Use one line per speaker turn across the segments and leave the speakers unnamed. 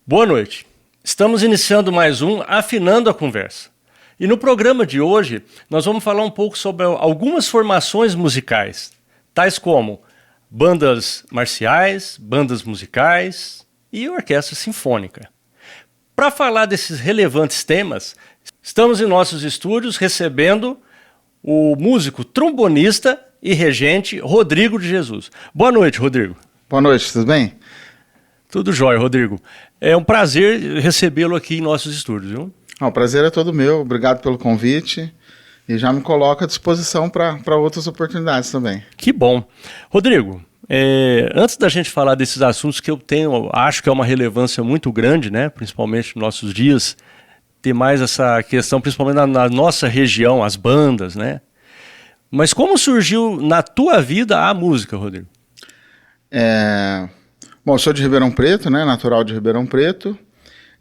Boa noite. Estamos iniciando mais um Afinando a Conversa. E no programa de hoje, nós vamos falar um pouco sobre algumas formações musicais, tais como bandas marciais, bandas musicais e orquestra sinfônica. Para falar desses relevantes temas, estamos em nossos estúdios recebendo o músico trombonista e regente Rodrigo de Jesus. Boa noite, Rodrigo.
Boa noite, tudo bem?
Tudo jóia, Rodrigo. É um prazer recebê-lo aqui em nossos estúdios, viu?
O prazer é todo meu, obrigado pelo convite e já me coloco à disposição para outras oportunidades também.
Que bom. Rodrigo, antes da gente falar desses assuntos que acho que é uma relevância muito grande, né? Principalmente nos nossos dias, ter mais essa questão, principalmente na nossa região, as bandas, né? Mas como surgiu na tua vida a música, Rodrigo?
Bom, eu sou de Ribeirão Preto, né? Natural de Ribeirão Preto.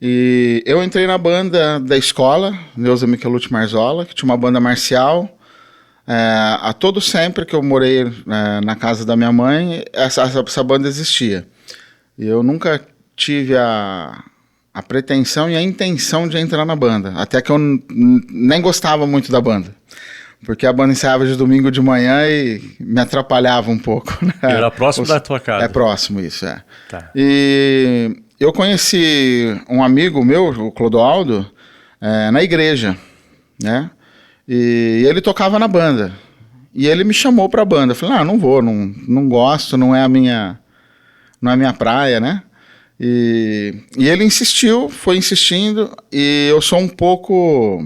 E eu entrei na banda da escola, Neuza Michelucci Marzola, que tinha uma banda marcial. A todo sempre que eu morei na casa da minha mãe, essa banda existia. E eu nunca tive a pretensão e a intenção de entrar na banda. Até que eu nem gostava muito da banda. Porque a banda ensaiava de domingo de manhã e me atrapalhava um pouco. Né?
Era próximo da tua casa?
É próximo, isso, é.
Tá.
E eu conheci um amigo meu, o Clodoaldo, na igreja, né? E ele tocava na banda. E ele me chamou pra banda. Eu falei, não vou, não gosto, não é a minha praia, né? E ele insistiu, foi insistindo, e eu sou um pouco,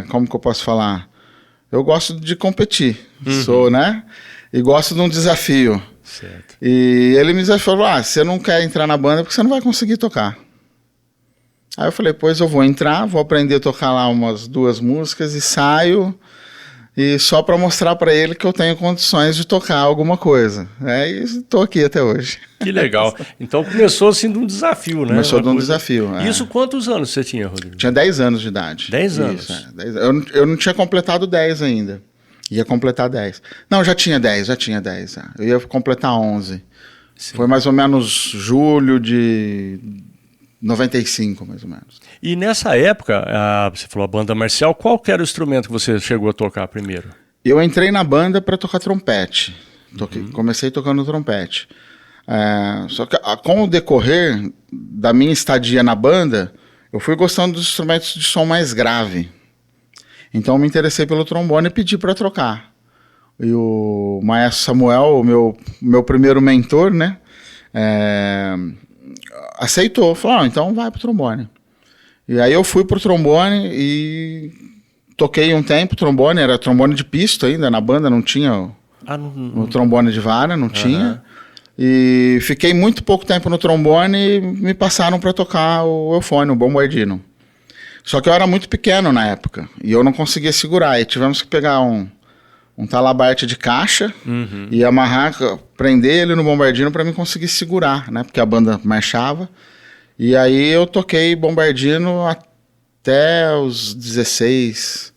como que eu posso falar? Eu gosto de competir, sou, né? E gosto de um desafio.
Certo.
E ele me desafiou, você não quer entrar na banda porque você não vai conseguir tocar. Aí eu falei, pois eu vou entrar, vou aprender a tocar lá umas 2 músicas e saio, e só para mostrar para ele que eu tenho condições de tocar alguma coisa. E estou aqui até hoje.
Que legal. Então começou assim de um desafio, né?
Começou de um desafio.
Isso quantos anos você tinha, Rodrigo?
Tinha 10 anos de idade.
10 anos?
Isso, 10. Eu não tinha completado 10 ainda. Ia completar 10. Não, já tinha 10. Eu ia completar 11. Sim. Foi mais ou menos julho de 95, mais ou menos.
E nessa época, você falou a banda marcial, qual que era o instrumento que você chegou a tocar primeiro?
Eu entrei na banda para tocar trompete. Comecei tocando trompete. Só que com o decorrer da minha estadia na banda, eu fui gostando dos instrumentos de som mais grave. Então eu me interessei pelo trombone e pedi para trocar. E o maestro Samuel, o meu primeiro mentor, né, aceitou, falou, então vai pro trombone. E aí eu fui pro trombone e toquei um tempo trombone, era trombone de pisto ainda, na banda não tinha o trombone de vara, não tinha. E fiquei muito pouco tempo no trombone e me passaram para tocar o eufone, o bombardino. Só que eu era muito pequeno na época e eu não conseguia segurar. E tivemos que pegar um talabarte de caixa e amarrar, prender ele no bombardino para mim conseguir segurar, né? Porque a banda marchava. E aí eu toquei bombardino até os 16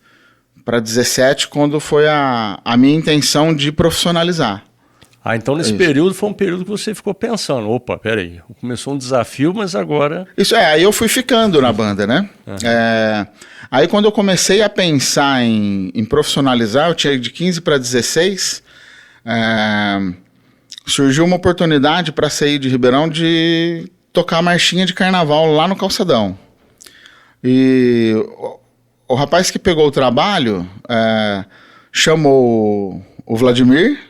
para 17, quando foi a minha intenção de profissionalizar.
Então nesse período foi um período que você ficou pensando, opa, peraí, começou um desafio, mas agora...
Isso, aí eu fui ficando na banda, né? Aí quando eu comecei a pensar em profissionalizar, eu tinha de 15 para 16, surgiu uma oportunidade para sair de Ribeirão de tocar marchinha de carnaval lá no Calçadão. E o rapaz que pegou o trabalho chamou o Vladimir,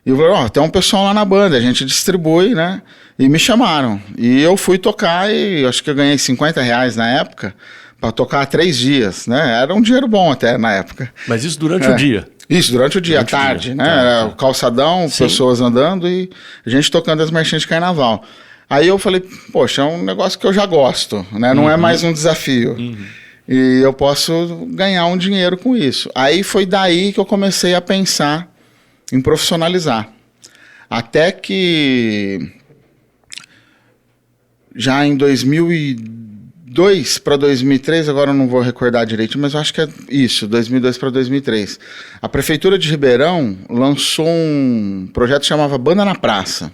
e eu falei, tem um pessoal lá na banda, a gente distribui, né? E me chamaram. E eu fui tocar e acho que eu ganhei R$50 na época para tocar 3 dias, né? Era um dinheiro bom até na época.
Mas isso durante o dia?
Isso, durante o dia, à tarde, né? Tá. O calçadão, sim, pessoas andando e a gente tocando as marchinhas de carnaval. Aí eu falei, poxa, é um negócio que eu já gosto, né? Não é mais um desafio. E eu posso ganhar um dinheiro com isso. Aí foi daí que eu comecei a pensar em profissionalizar. Até que já em 2002 para 2003, agora eu não vou recordar direito, mas eu acho que é isso, 2002 para 2003. A Prefeitura de Ribeirão lançou um projeto que chamava Banda na Praça.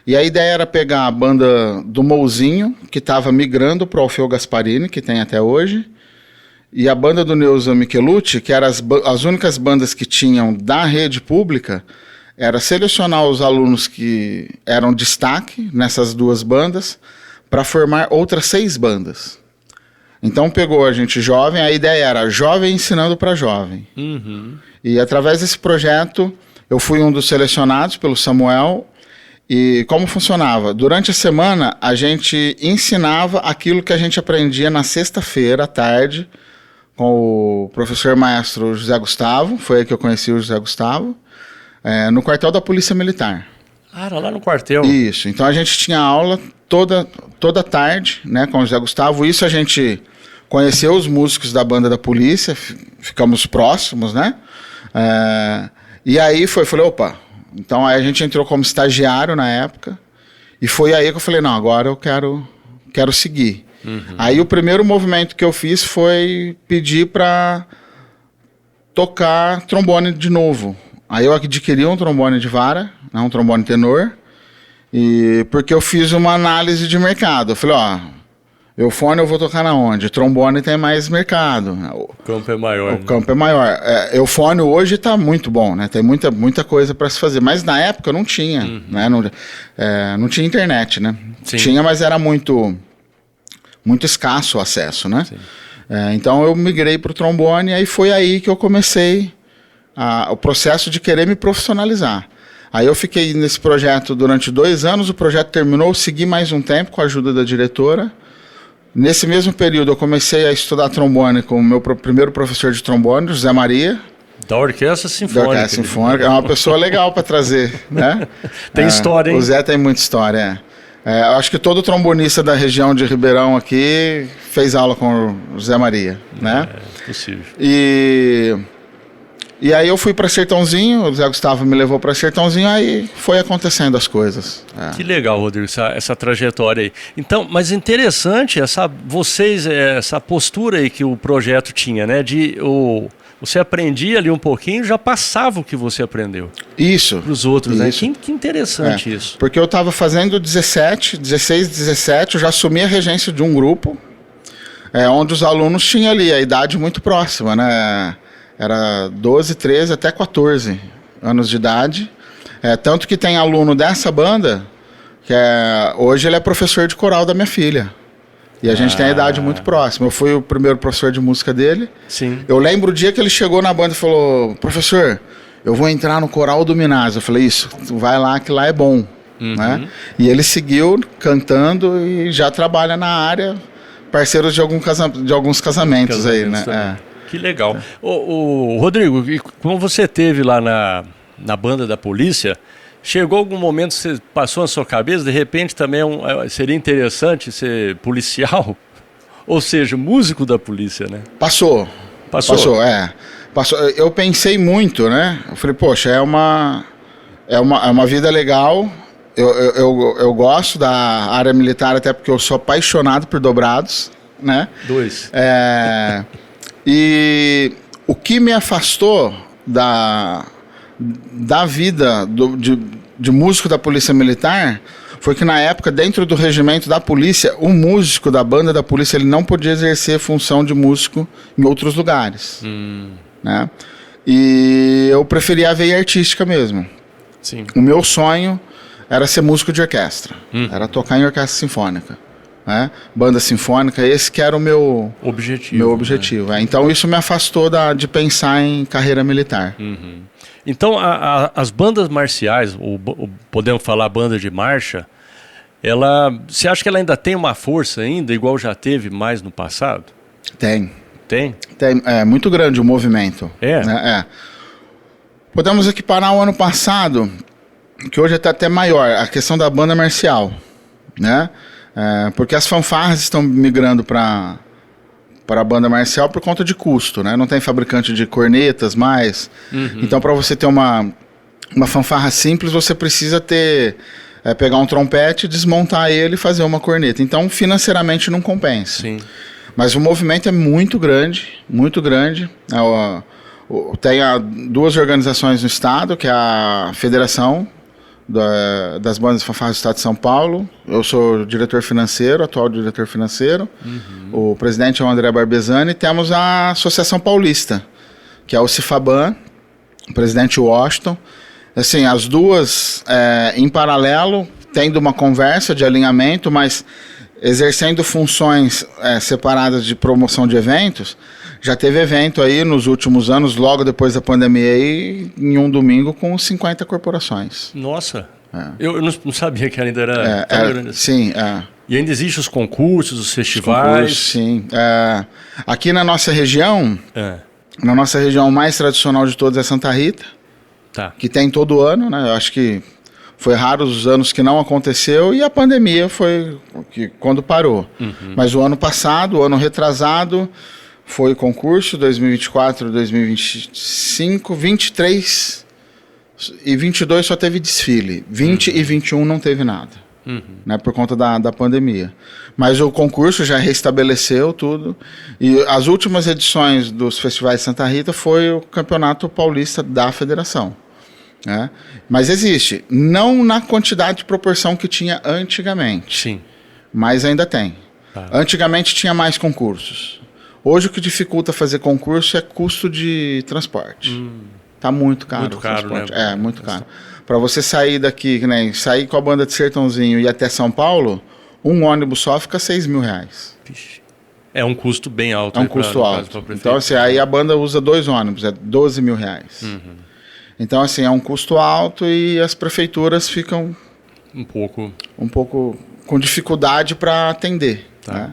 E a ideia era pegar a banda do Mouzinho, que estava migrando para o Alfeu Gasparini, que tem até hoje, e a banda do Neuza Michelucci, que eram as únicas bandas que tinham da rede pública, era selecionar os alunos que eram destaque nessas duas bandas para formar outras 6 bandas. Então pegou a gente jovem, a ideia era jovem ensinando para jovem. E através desse projeto, eu fui um dos selecionados pelo Samuel. E como funcionava? Durante a semana, a gente ensinava aquilo que a gente aprendia na sexta-feira à tarde com o professor maestro José Gustavo, foi aí que eu conheci o José Gustavo, no quartel da Polícia Militar.
Ah, era lá no quartel.
Isso, então a gente tinha aula toda tarde, né, com o José Gustavo. Isso a gente conheceu os músicos da banda da polícia, ficamos próximos, né? E aí falei, opa, então aí a gente entrou como estagiário na época, e foi aí que eu falei, não, agora eu quero seguir. Aí o primeiro movimento que eu fiz foi pedir para tocar trombone de novo. Aí eu adquiri um trombone de vara, né, um trombone tenor, porque eu fiz uma análise de mercado. Eu falei, eufone eu vou tocar na onde? Trombone tem mais mercado.
O campo é maior.
O campo é maior. Eufone hoje está muito bom, né? Tem muita coisa para se fazer. Mas na época não tinha, né? Não tinha internet, né? Sim. Tinha, mas era muito escasso o acesso, né? Então eu migrei para o trombone e aí foi aí que eu comecei o processo de querer me profissionalizar. Aí eu fiquei nesse projeto durante 2 anos, o projeto terminou, segui mais um tempo com a ajuda da diretora. Nesse mesmo período eu comecei a estudar trombone com o meu primeiro professor de trombone, José Maria.
Da Orquestra Sinfônica.
Da Orquestra Sinfônica, é uma pessoa legal para trazer, né?
Tem história, hein?
O Zé tem muita história, eu acho que todo trombonista da região de Ribeirão aqui fez aula com o José Maria, né?
É possível.
E aí eu fui para Sertãozinho, o Zé Gustavo me levou para Sertãozinho, aí foi acontecendo as coisas.
Que legal, Rodrigo, essa trajetória aí. Então, mas interessante essa postura aí que o projeto tinha, né? Você aprendia ali um pouquinho, já passava o que você aprendeu.
Isso.
Para os outros, né? Que interessante isso.
Porque eu estava fazendo 16, 17, eu já assumi a regência de um grupo, onde os alunos tinham ali a idade muito próxima, né? Era 12, 13 até 14 anos de idade. Tanto que tem aluno dessa banda, que hoje ele é professor de coral da minha filha. E a gente tem a idade muito próxima. Eu fui o primeiro professor de música dele.
Sim.
Eu lembro o dia que ele chegou na banda e falou, professor, eu vou entrar no coral do Minas. Eu falei, isso, vai lá que lá é bom. Né? E ele seguiu cantando e já trabalha na área, parceiro de alguns casamentos aí, né?
Que legal. O Rodrigo, como você teve lá na banda da polícia, chegou algum momento que você passou na sua cabeça, de repente também seria interessante ser policial? Ou seja, músico da polícia, né?
Passou. Passou. Eu pensei muito, né? Eu falei, poxa, é uma vida legal. Eu gosto da área militar, até porque eu sou apaixonado por dobrados, né?
2.
E o que me afastou da vida de músico da Polícia Militar foi que na época, dentro do regimento da polícia, o músico da banda da polícia ele não podia exercer função de músico em outros lugares. Né? E eu preferia a veia artística mesmo.
Sim.
O meu sonho era ser músico de orquestra, era tocar em orquestra sinfônica. Né? Banda sinfônica, esse que era o meu objetivo. Né? Então isso me afastou de pensar em carreira militar.
Então as bandas marciais, podemos falar banda de marcha, você acha que ela ainda tem uma força ainda, igual já teve mais no passado?
Tem.
Tem?
Tem, é muito grande o movimento. Né? Podemos equiparar o ano passado, que hoje está até maior, a questão da banda marcial, né? Porque as fanfarras estão migrando para a banda marcial por conta de custo, né? Não tem fabricante de cornetas mais. Então, para você ter uma fanfarra simples, você precisa pegar um trompete, desmontar ele e fazer uma corneta. Então, financeiramente não compensa.
Sim.
Mas o movimento é muito grande, muito grande. Tem 2 organizações no estado, que é a Federação das bandas de fanfarra do Estado de São Paulo. Eu sou diretor financeiro, atual diretor financeiro. O presidente é o André Barbesani. E temos a Associação Paulista, que é o Cifaban, o presidente Washington. Assim, as duas em paralelo, tendo uma conversa de alinhamento, mas exercendo funções separadas de promoção de eventos. Já teve evento aí nos últimos anos, logo depois da pandemia, aí, em um domingo com 50 corporações.
Nossa, eu não sabia que ainda era tão grande
Sim,
assim. E ainda existem os concursos, os festivais?
Sim. Aqui na nossa região, o mais tradicional de todos é Santa Rita, que tem todo ano, né? Eu acho que foi raro os anos que não aconteceu e a pandemia foi quando parou. Mas o ano passado, o ano retrasado, foi concurso, 2024, 2025, 23 e 22 só teve desfile. 20 e 21 não teve nada, né, por conta da pandemia. Mas o concurso já restabeleceu tudo. E as últimas edições dos festivais de Santa Rita foi o Campeonato Paulista da Federação. Né? Mas existe, não na quantidade de proporção que tinha antigamente.
Sim.
Mas ainda tem. Antigamente tinha mais concursos. Hoje o que dificulta fazer concurso é custo de transporte. Tá muito caro.
Muito caro, né?
Muito caro. Para você sair daqui, né, sair com a banda de Sertãozinho e ir até São Paulo, um ônibus só fica R$6.000.
É um custo bem alto.
É um custo alto. Então, assim, aí a banda usa 2 ônibus, é R$12.000. Então, assim, é um custo alto e as prefeituras ficam um pouco com dificuldade para atender. Né?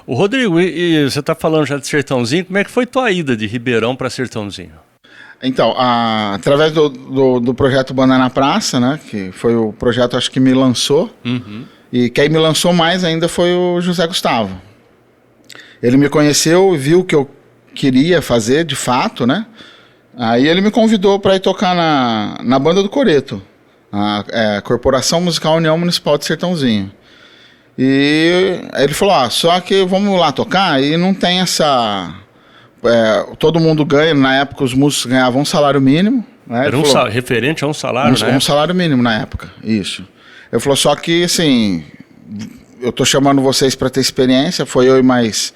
O Rodrigo, e você está falando já de Sertãozinho, como é que foi tua ida de Ribeirão para Sertãozinho?
Então, através do projeto Banda na Praça, né, que foi o projeto, acho que me lançou, e quem me lançou mais ainda foi o José Gustavo. Ele me conheceu e viu o que eu queria fazer, de fato, né? Aí ele me convidou para ir tocar na Banda do Coreto, a Corporação Musical União Municipal de Sertãozinho. E aí ele falou, só que vamos lá tocar, e não tem essa... todo mundo ganha, na época os músicos ganhavam um salário mínimo. Né?
Era referente a um salário, né?
Um salário mínimo na época, isso. Ele falou, só que assim, eu tô chamando vocês para ter experiência, foi eu e mais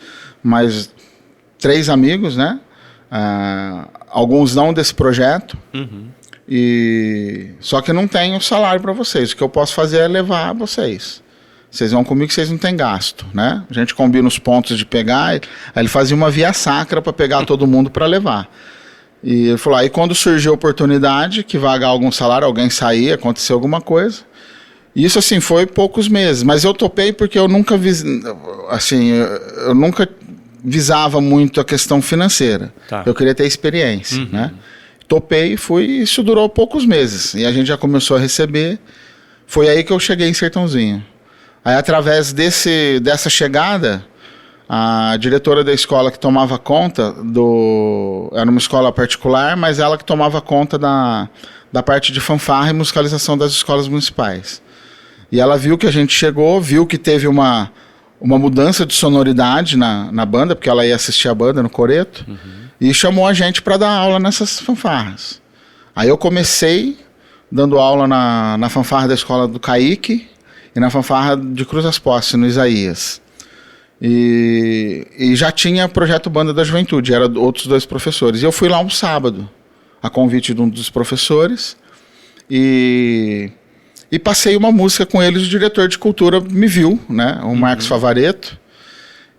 3 amigos, né? Alguns não desse projeto. Só que não tem o salário para vocês, o que eu posso fazer é levar vocês. Vocês vão comigo que vocês não têm gasto, né? A gente combina os pontos de pegar, aí ele fazia uma via sacra para pegar todo mundo para levar. E ele falou, aí quando surgiu a oportunidade, que vagar algum salário, alguém sair, aconteceu alguma coisa. E isso, assim, foi poucos meses. Mas eu topei porque eu nunca visava muito a questão financeira. Eu queria ter experiência, né? Topei e fui, e isso durou poucos meses. E a gente já começou a receber. Foi aí que eu cheguei em Sertãozinho. Aí, através dessa chegada, a diretora da escola que tomava conta era uma escola particular, mas ela que tomava conta da parte de fanfarra e musicalização das escolas municipais. E ela viu que a gente chegou, viu que teve uma mudança de sonoridade na banda, porque ela ia assistir a banda no Coreto, e chamou a gente para dar aula nessas fanfarras. Aí eu comecei dando aula na fanfarra da escola do Kaique, e na fanfarra de Cruz das Posses, no Isaías. E já tinha projeto Banda da Juventude, eram outros 2 professores. E eu fui lá um sábado, a convite de um dos professores, e passei uma música com eles, o diretor de cultura me viu, né, o Marcos Favareto,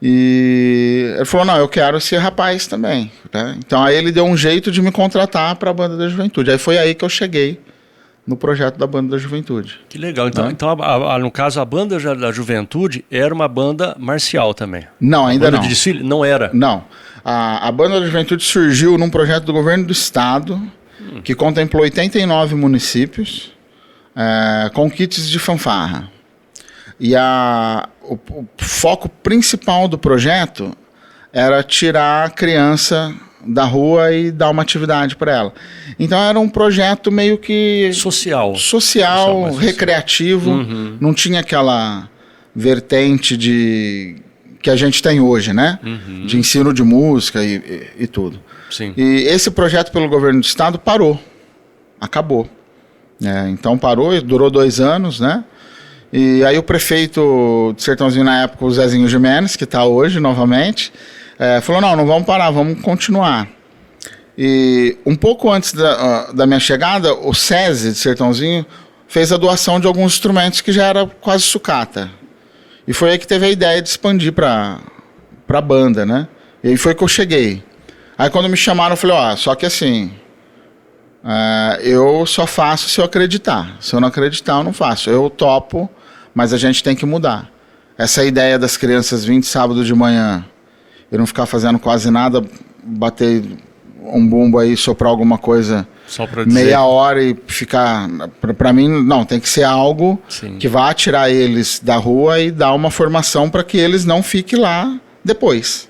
e ele falou, não, eu quero esse rapaz também. Né? Então aí ele deu um jeito de me contratar para a Banda da Juventude. Aí foi aí que eu cheguei no projeto da Banda da Juventude.
Que legal. Então, no caso, a Banda da Juventude era uma banda marcial também?
Não, ainda não.
A banda de desfile não era?
Não. A Banda da Juventude surgiu num projeto do governo do estado, que contemplou 89 municípios, com kits de fanfarra. E o foco principal do projeto era tirar a criança da rua e dar uma atividade para ela. Então era um projeto meio que social, recreativo, não tinha aquela vertente que a gente tem hoje, né? De ensino de música e tudo.
Sim.
E esse projeto pelo governo do estado parou, acabou. Então parou, durou 2 anos, né? E aí o prefeito de Sertãozinho na época, o Zezinho Gimenez, que está hoje novamente, falou, não vamos parar, vamos continuar. E um pouco antes da minha chegada, o SESI de Sertãozinho fez a doação de alguns instrumentos que já era quase sucata. E foi aí que teve a ideia de expandir para a banda, né? E aí foi que eu cheguei. Aí quando me chamaram, eu falei, só que assim, eu só faço se eu acreditar. Se eu não acreditar, eu não faço. Eu topo, mas a gente tem que mudar. Essa ideia das crianças virem de sábado de manhã, eu não ficar fazendo quase nada, bater um bumbo aí, soprar alguma coisa
só pra dizer.
Meia hora e ficar... Para mim, não, tem que ser algo que vá tirar eles da rua e dar uma formação para que eles não fiquem lá depois.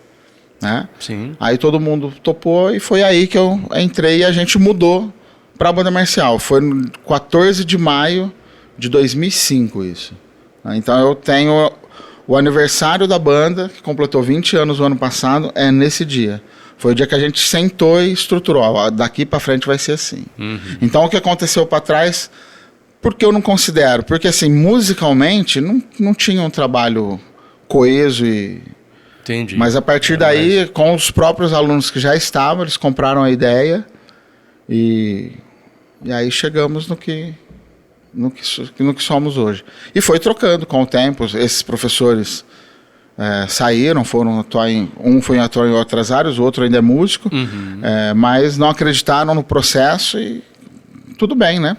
Né?
Sim.
Aí todo mundo topou e foi aí que eu entrei e a gente mudou para a banda marcial. Foi no 14 de maio de 2005 isso. Então eu tenho o aniversário da banda, que completou 20 anos no ano passado, nesse dia. Foi o dia que a gente sentou e estruturou. Daqui para frente vai ser assim.
Uhum.
Então o que aconteceu para trás, porque eu não considero? Porque assim, musicalmente não tinha um trabalho coeso e...
Entendi.
Mas a partir daí, com os próprios alunos que já estavam, eles compraram a ideia e aí chegamos no que somos hoje. E foi trocando com o tempo. Esses professores saíram, foram atuar um foi atuar em outras áreas, o outro ainda é músico, mas não acreditaram no processo e tudo bem, né?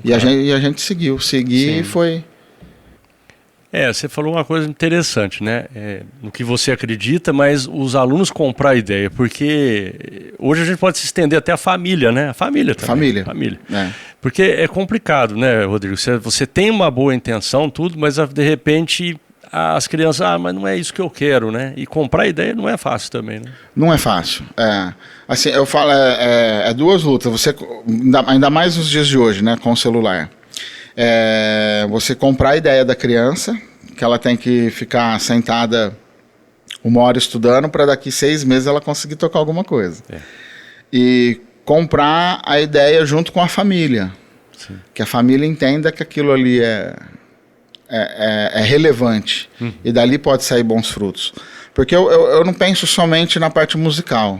E a gente seguiu. E foi...
Você falou uma coisa interessante, né? No que você acredita, mas os alunos comprar a ideia, porque hoje a gente pode se estender até a família, né? A família também. Família. Porque é complicado, né, Rodrigo? Você tem uma boa intenção, tudo, mas de repente as crianças, mas não é isso que eu quero, né? E comprar a ideia não é fácil também, né?
Não é fácil. Assim, eu falo, duas lutas. Você, ainda mais nos dias de hoje, né, com o celular. Você comprar a ideia da criança, que ela tem que ficar sentada 1 hora estudando para daqui 6 meses ela conseguir tocar alguma coisa. E comprar a ideia junto com a família.
Sim.
Que a família entenda que aquilo ali é relevante. E dali pode sair bons frutos. Porque eu não penso somente na parte musical.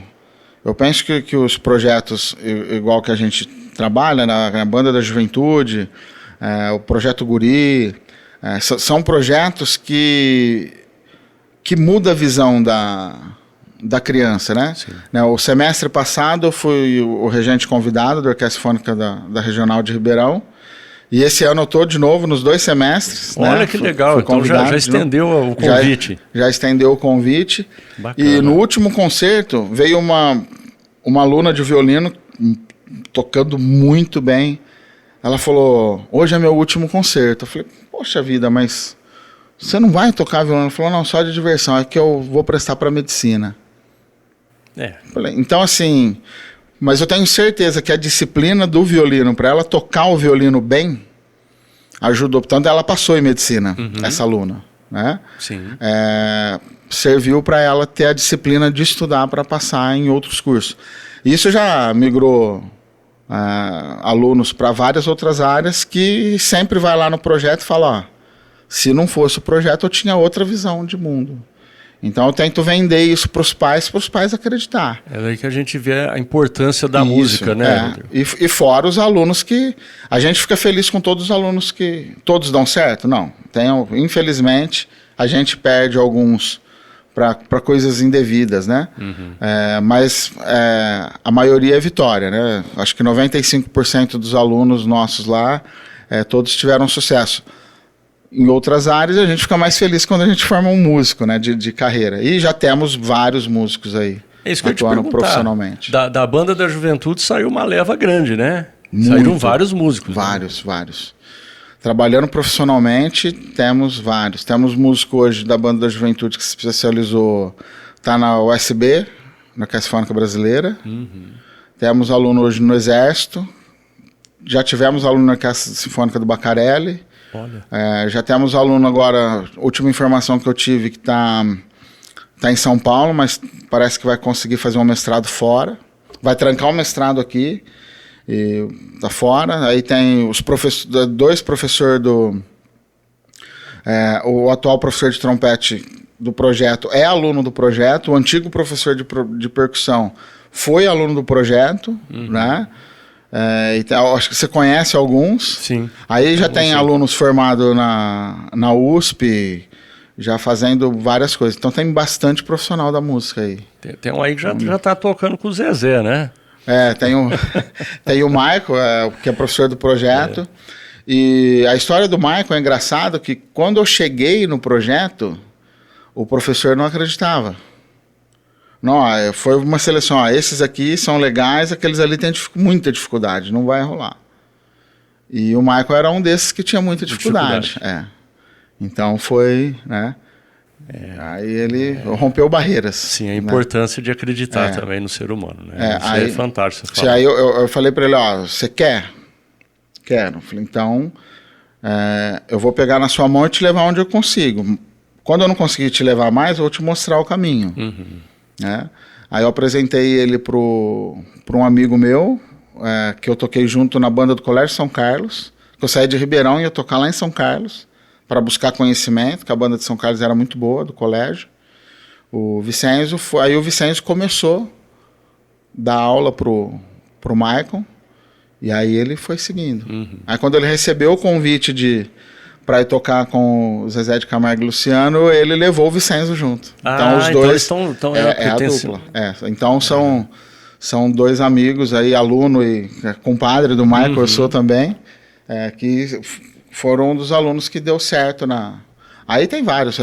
Eu penso que os projetos, igual que a gente trabalha na Banda da Juventude... o Projeto Guri, são projetos que mudam a visão da criança, né? O semestre passado eu fui o regente convidado da Orquestra Sinfônica da Regional de Ribeirão, e esse ano eu estou de novo nos 2 semestres.
Olha que legal, então já estendeu o convite.
Já estendeu o convite.
Bacana.
E no último concerto veio uma aluna de violino tocando muito bem. Ela falou, hoje é meu último concerto. Eu falei, poxa vida, mas você não vai tocar violão? Ela falou, não, só de diversão, é que eu vou prestar para medicina. Falei, então assim, mas eu tenho certeza que a disciplina do violino, para ela tocar o violino bem, ajudou. Portanto, ela passou em medicina, essa aluna. Né?
Sim.
Serviu para ela ter a disciplina de estudar para passar em outros cursos. Isso já migrou... alunos para várias outras áreas que sempre vai lá no projeto e fala, se não fosse o projeto eu tinha outra visão de mundo. Então eu tento vender isso para os pais acreditar. É
daí que a gente vê a importância da música, né?
E fora os alunos que... A gente fica feliz com todos os alunos que... Todos dão certo? Não. Infelizmente, a gente perde alguns... para coisas indevidas, né? Mas a maioria é vitória, né? Acho que 95% dos alunos nossos lá, todos tiveram sucesso. Em outras áreas, a gente fica mais feliz quando a gente forma um músico, né? De carreira. E já temos vários músicos aí atuando profissionalmente.
Da Banda da Juventude saiu uma leva grande, né? Saíram vários músicos.
Vários. Trabalhando profissionalmente, temos vários. Temos músico hoje da Banda da Juventude que se especializou, está na USB, na Orquestra Sinfônica Brasileira. Temos aluno hoje no Exército. Já tivemos aluno na Orquestra Sinfônica do Bacarelli.
Olha.
Já temos aluno agora, última informação que eu tive, que está em São Paulo, mas parece que vai conseguir fazer um mestrado fora. Vai trancar o mestrado aqui. e tá fora. Aí tem os dois professores o atual professor de trompete do projeto é aluno do projeto, o antigo professor de percussão foi aluno do projeto, né? Então, acho que você conhece alguns.
Sim.
Aí já tem alunos formados na USP, já fazendo várias coisas. Então tem bastante profissional da música aí.
Tem um aí que já tá tocando com o Zezé, né?
Tem o Michael, que é professor do projeto. E a história do Michael é engraçado que quando eu cheguei no projeto, o professor não acreditava. Não, foi uma seleção, esses aqui são legais, aqueles ali têm muita dificuldade, não vai rolar. E o Michael era um desses que tinha muita dificuldade. Então foi, né? Aí ele rompeu barreiras.
Sim, a importância de acreditar também no ser humano, né? Isso
aí,
é fantástico.
Aí eu falei para ele, você quer? Quero. Eu falei, então, eu vou pegar na sua mão e te levar onde eu consigo. Quando eu não conseguir te levar mais, eu vou te mostrar o caminho. Né? Aí eu apresentei ele para um amigo meu, que eu toquei junto na banda do Colégio São Carlos, que eu saí de Ribeirão e ia tocar lá em São Carlos, para buscar conhecimento, que a banda de São Carlos era muito boa, do colégio. Aí o Vicenzo começou a dar aula pro Michael, e aí ele foi seguindo. Aí quando ele recebeu o convite para ir tocar com o Zezé de Camargo e Luciano, ele levou o Vicenzo junto. Então os dois
então
a dupla. Então são dois amigos aí, aluno e compadre do Michael, eu sou também, que foram um dos alunos que deu certo Aí tem vários.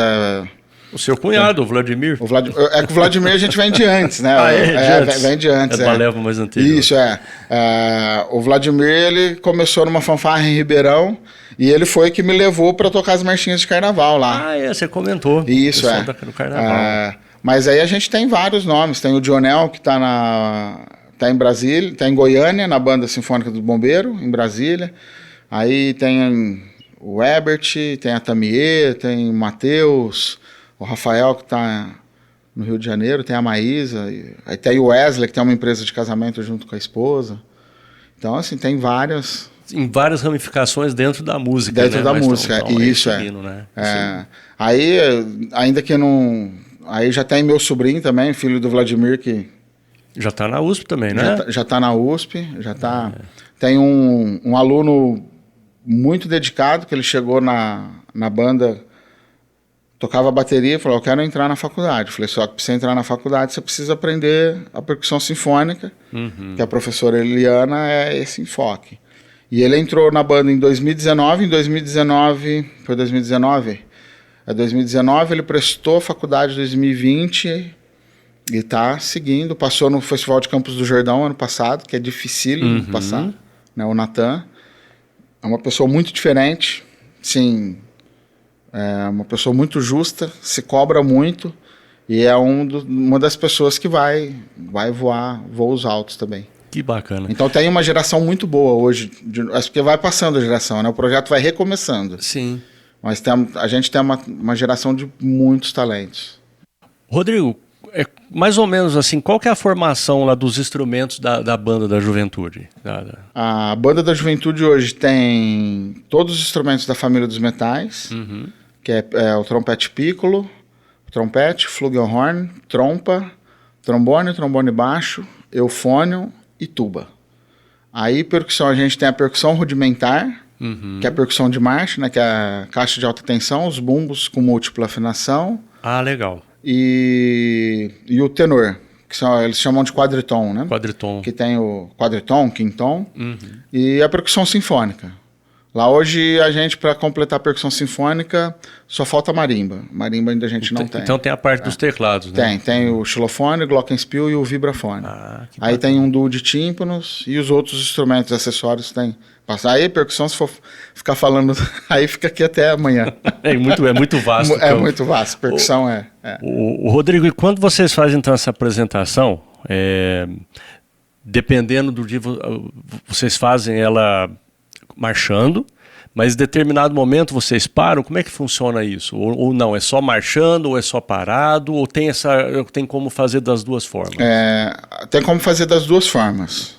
O seu cunhado, o Vladimir.
Que o Vladimir a gente vem de antes, né? Vem de antes.
É uma leva mais antiga.
Isso, o Vladimir, ele começou numa fanfarra em Ribeirão e ele foi que me levou para tocar as marchinhas de carnaval lá.
Você comentou.
Isso,
do carnaval.
Mas aí a gente tem vários nomes. Tem o Dionel, que tá em Brasília, tá em Goiânia, na Banda Sinfônica do Bombeiro, em Brasília. Aí tem o Ebert, tem a Tamier, tem o Matheus, o Rafael, que está no Rio de Janeiro, tem a Maísa, aí tem o Wesley, que tem uma empresa de casamento junto com a esposa. Então, assim, tem várias...
Em várias ramificações dentro da música,
Dentro da música, isso seguindo, né? Aí, ainda que não... Aí já tem meu sobrinho também, filho do Vladimir, que...
Já está na USP também, né?
Já está na USP, já está... Tem um aluno muito dedicado, que ele chegou na banda, tocava bateria e falou, eu quero entrar na faculdade. Eu falei, só que para você entrar na faculdade, você precisa aprender a percussão sinfônica, que a professora Eliana é esse enfoque. E ele entrou na banda em 2019, foi 2019? 2019, ele prestou a faculdade em 2020 e está seguindo, passou no Festival de Campos do Jordão ano passado, que é dificílimo passar, né, o Natan. É uma pessoa muito diferente, sim, uma pessoa muito justa, se cobra muito e é uma das pessoas que vai voar voos altos também.
Que bacana.
Então tem uma geração muito boa hoje, acho que vai passando a geração, né? O projeto vai recomeçando.
Sim.
Mas a gente tem uma geração de muitos talentos.
Rodrigo, mais ou menos assim, qual que é a formação lá dos instrumentos da Banda da Juventude?
A Banda da Juventude hoje tem todos os instrumentos da família dos metais, que é o trompete piccolo, trompete, flugelhorn, trompa, trombone baixo, eufônio e tuba. Aí percussão, a gente tem a percussão rudimentar, que é a percussão de marcha, né, que é a caixa de alta tensão, os bumbos com múltipla afinação.
Legal.
E o tenor, que eles chamam de quadriton, né?
Quadriton.
Que tem o quadriton, quinton, e a percussão sinfônica. Lá hoje, a gente, para completar a percussão sinfônica, só falta marimba. Marimba ainda a gente não tem.
Então tem a parte dos teclados, né?
Tem o xilofone, o glockenspiel e o vibrafone. Aí tem um duo de tímpanos e os outros instrumentos, acessórios tem. Aí percussão, se for ficar falando, aí fica aqui até amanhã.
É muito vasto.
Muito vasto, percussão
O Rodrigo, e quando vocês fazem então essa apresentação, dependendo do dia, vocês fazem ela marchando, mas em determinado momento vocês param, como é que funciona isso? Ou não, é só marchando, ou é só parado, ou tem como fazer das duas formas?
Tem como fazer das duas formas.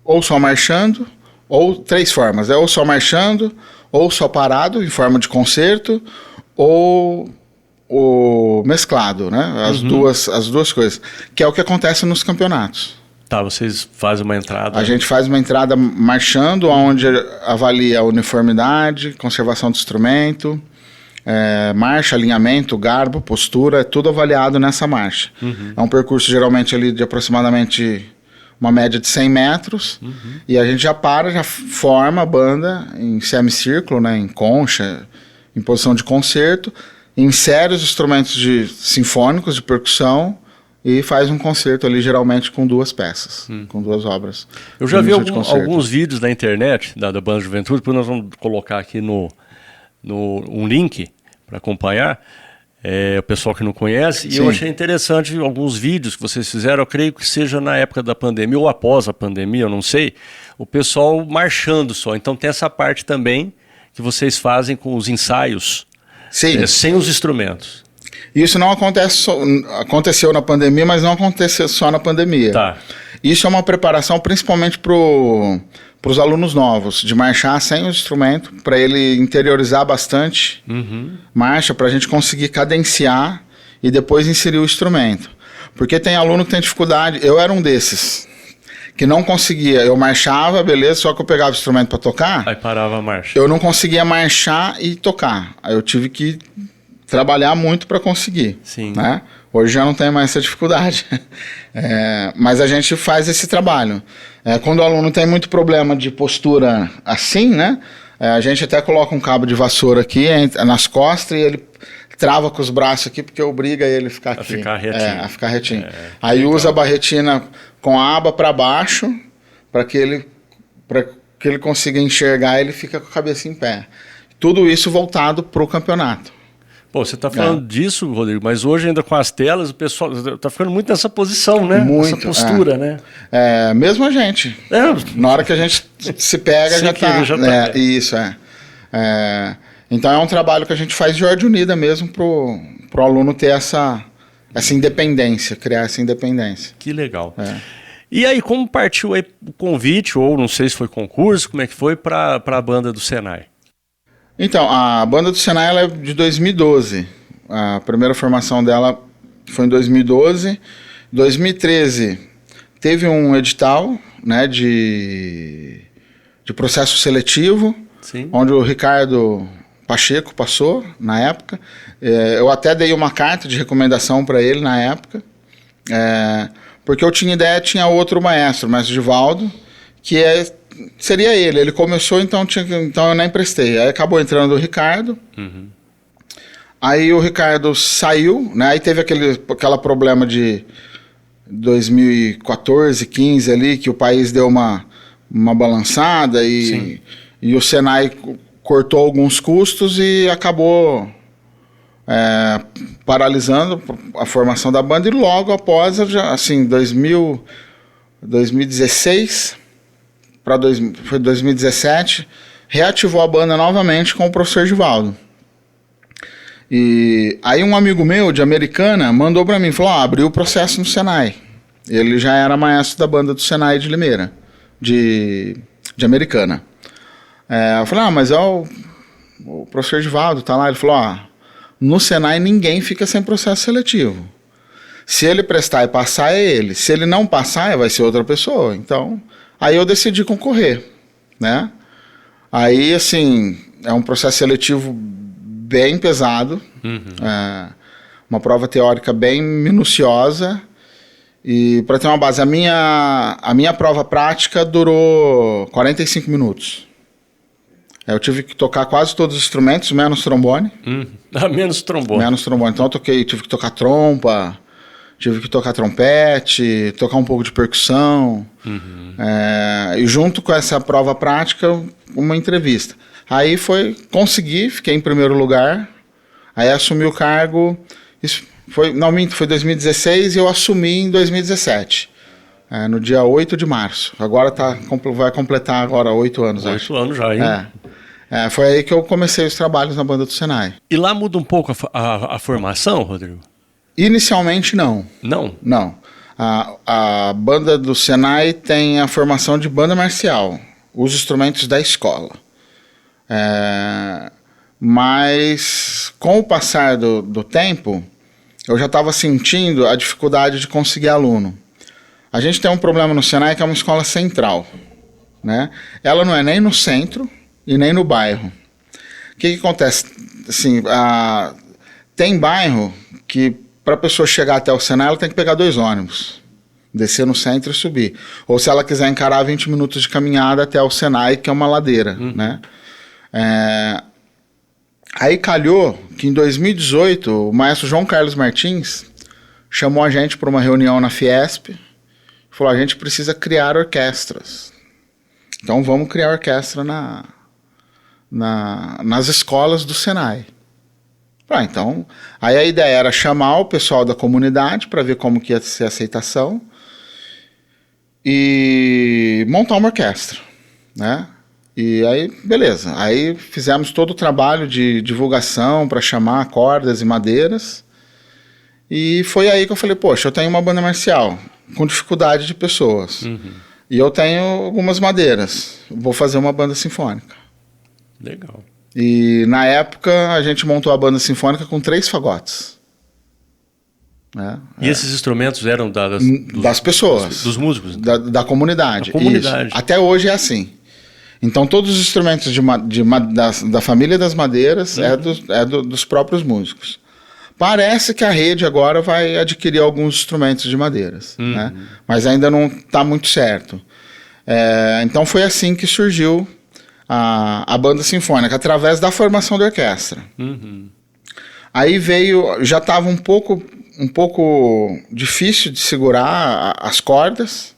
ou só marchando, ou 3 formas, ou só marchando, ou só parado em forma de concerto, ou mesclado, né? As duas coisas, que é o que acontece nos campeonatos.
Tá, vocês fazem uma entrada.
A gente faz uma entrada marchando, onde avalia a uniformidade, conservação do instrumento, marcha, alinhamento, garbo, postura, é tudo avaliado nessa marcha. É um percurso geralmente ali de aproximadamente uma média de 100 metros, e a gente já forma a banda em semicírculo, né, em concha, em posição de concerto, insere os instrumentos sinfônicos de percussão e faz um concerto ali, geralmente com 2 peças, com 2 obras.
Eu já vi alguns vídeos na internet da Banda Juventude, depois nós vamos colocar aqui um link para acompanhar, o pessoal que não conhece, e eu achei interessante alguns vídeos que vocês fizeram, eu creio que seja na época da pandemia ou após a pandemia, eu não sei, o pessoal marchando só. Então tem essa parte também que vocês fazem com os ensaios, sem os instrumentos.
Isso não aconteceu na pandemia, mas não aconteceu só na pandemia.
Tá.
Isso é uma preparação principalmente para os alunos novos, de marchar sem o instrumento, para ele interiorizar bastante marcha, para a gente conseguir cadenciar e depois inserir o instrumento. Porque tem aluno que tem dificuldade, eu era um desses, que não conseguia, eu marchava, beleza, só que eu pegava o instrumento para tocar.
Aí parava a marcha.
Eu não conseguia marchar e tocar. Aí eu tive que trabalhar muito para conseguir.
Sim.
Né? Hoje já não tem mais essa dificuldade. Mas a gente faz esse trabalho. Quando o aluno tem muito problema de postura assim, né? A gente até coloca um cabo de vassoura aqui nas costas e ele trava com os braços aqui, porque obriga ele a ficar aqui. A ficar retinho. Aí usa a barretina com a aba para baixo, para que ele consiga enxergar, ele fica com a cabeça em pé. Tudo isso voltado para o campeonato.
Pô, você está falando disso, Rodrigo, mas hoje ainda com as telas, o pessoal está ficando muito nessa posição, né?
Muito,
essa postura, né?
Mesmo a gente. Na hora que a gente se pega, já está. Isso, Então é um trabalho que a gente faz de ordem unida mesmo pro aluno ter essa independência, criar essa independência.
Que legal. E aí, como partiu aí o convite, ou não sei se foi concurso, como é que foi, para a banda do Senai?
Então, a banda do Senai ela é de 2012. A primeira formação dela foi em 2012. 2013 teve um edital, né, de processo seletivo, onde o Ricardo Pacheco passou na época. Eu até dei uma carta de recomendação para ele na época, porque eu tinha outro maestro, o mestre Givaldo, que seria ele. Ele começou, então eu nem prestei. Aí acabou entrando o Ricardo. Aí o Ricardo saiu, né? Aí teve aquela problema de 2014, 15 ali, que o país deu uma balançada e o Senai cortou alguns custos e acabou paralisando a formação da banda. E logo após, assim, 2016... foi 2017, reativou a banda novamente com o professor Givaldo. E aí um amigo meu, de Americana, mandou para mim, falou, abriu o processo no Senai. Ele já era maestro da banda do Senai de Limeira, de Americana. Eu falei, mas o professor Givaldo tá lá. Ele falou, no Senai ninguém fica sem processo seletivo. Se ele prestar e passar, é ele. Se ele não passar, vai ser outra pessoa. Então... Aí eu decidi concorrer, né? Aí, assim, é um processo seletivo bem pesado, uma prova teórica bem minuciosa, e para ter uma base, a minha prova prática durou 45 minutos. Eu tive que tocar quase todos os instrumentos, menos trombone.
Menos trombone.
Menos trombone. Então eu tive que tocar trompa, tive que tocar trompete, tocar um pouco de percussão. E junto com essa prova prática, uma entrevista. Aí consegui, fiquei em primeiro lugar. Aí assumi o cargo, isso foi 2016 e eu assumi em 2017. No dia 8 de março. Agora vai completar agora 8 anos.
8 anos já, hein?
Foi aí que eu comecei os trabalhos na banda do Senai.
E lá muda um pouco a formação, Rodrigo?
Inicialmente, não.
Não?
Não. A banda do Senai tem a formação de banda marcial, os instrumentos da escola. Mas com o passar do tempo, eu já estava sentindo a dificuldade de conseguir aluno. A gente tem um problema no Senai que é uma escola central, né? Ela não é nem no centro e nem no bairro. O que acontece? Assim, tem bairro que para a pessoa chegar até o Senai, ela tem que pegar 2 ônibus, descer no centro e subir. Ou se ela quiser encarar 20 minutos de caminhada até o Senai, que é uma ladeira, né? Aí calhou que em 2018 o maestro João Carlos Martins chamou a gente para uma reunião na Fiesp e falou: a gente precisa criar orquestras. Então vamos criar orquestra nas escolas do Senai. Então, aí a ideia era chamar o pessoal da comunidade para ver como que ia ser a aceitação e montar uma orquestra, né? E aí, beleza. Aí fizemos todo o trabalho de divulgação para chamar cordas e madeiras. E foi aí que eu falei, poxa, eu tenho uma banda marcial com dificuldade de pessoas. E eu tenho algumas madeiras. Vou fazer uma banda sinfônica.
Legal.
E na época a gente montou a banda sinfônica com 3 fagotes.
E esses instrumentos eram
das pessoas.
Dos músicos?
Da comunidade.
Da comunidade.
Isso. Até hoje é assim. Então todos os instrumentos da família das madeiras dos próprios músicos. Parece que a rede agora vai adquirir alguns instrumentos de madeiras, né? Mas ainda não está muito certo. Então foi assim que surgiu a banda sinfônica, através da formação da orquestra. Aí já estava um pouco difícil de segurar as cordas,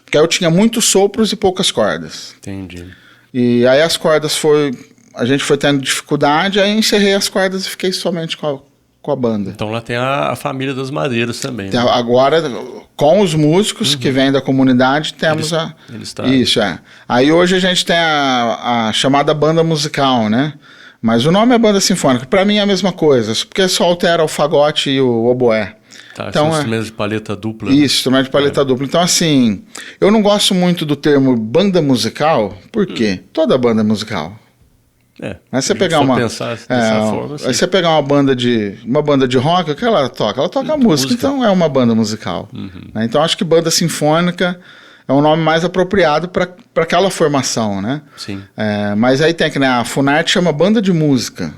porque eu tinha muitos sopros e poucas cordas.
Entendi.
E aí as cordas a gente foi tendo dificuldade, aí encerrei as cordas e fiquei somente com a banda.
Então lá tem a família das madeiras também. Né?
Agora, com os músicos que vêm da comunidade, temos Isso, Aí hoje a gente tem a chamada banda musical, né? Mas o nome é banda sinfônica. Para mim é a mesma coisa, porque só altera o fagote e o oboé.
Então, são instrumentos de palheta dupla.
Isso, instrumento de palheta dupla. Então, assim, eu não gosto muito do termo banda musical, por quê? Toda banda é musical. Mas você pegar
pensar dessa forma,
aí você pegar uma banda de rock, o que ela toca? Ela toca música, então é uma banda musical. Né? Então acho que banda sinfônica é um nome mais apropriado para aquela formação, né?
Sim.
Mas aí tem que, né, a Funarte chama banda de música,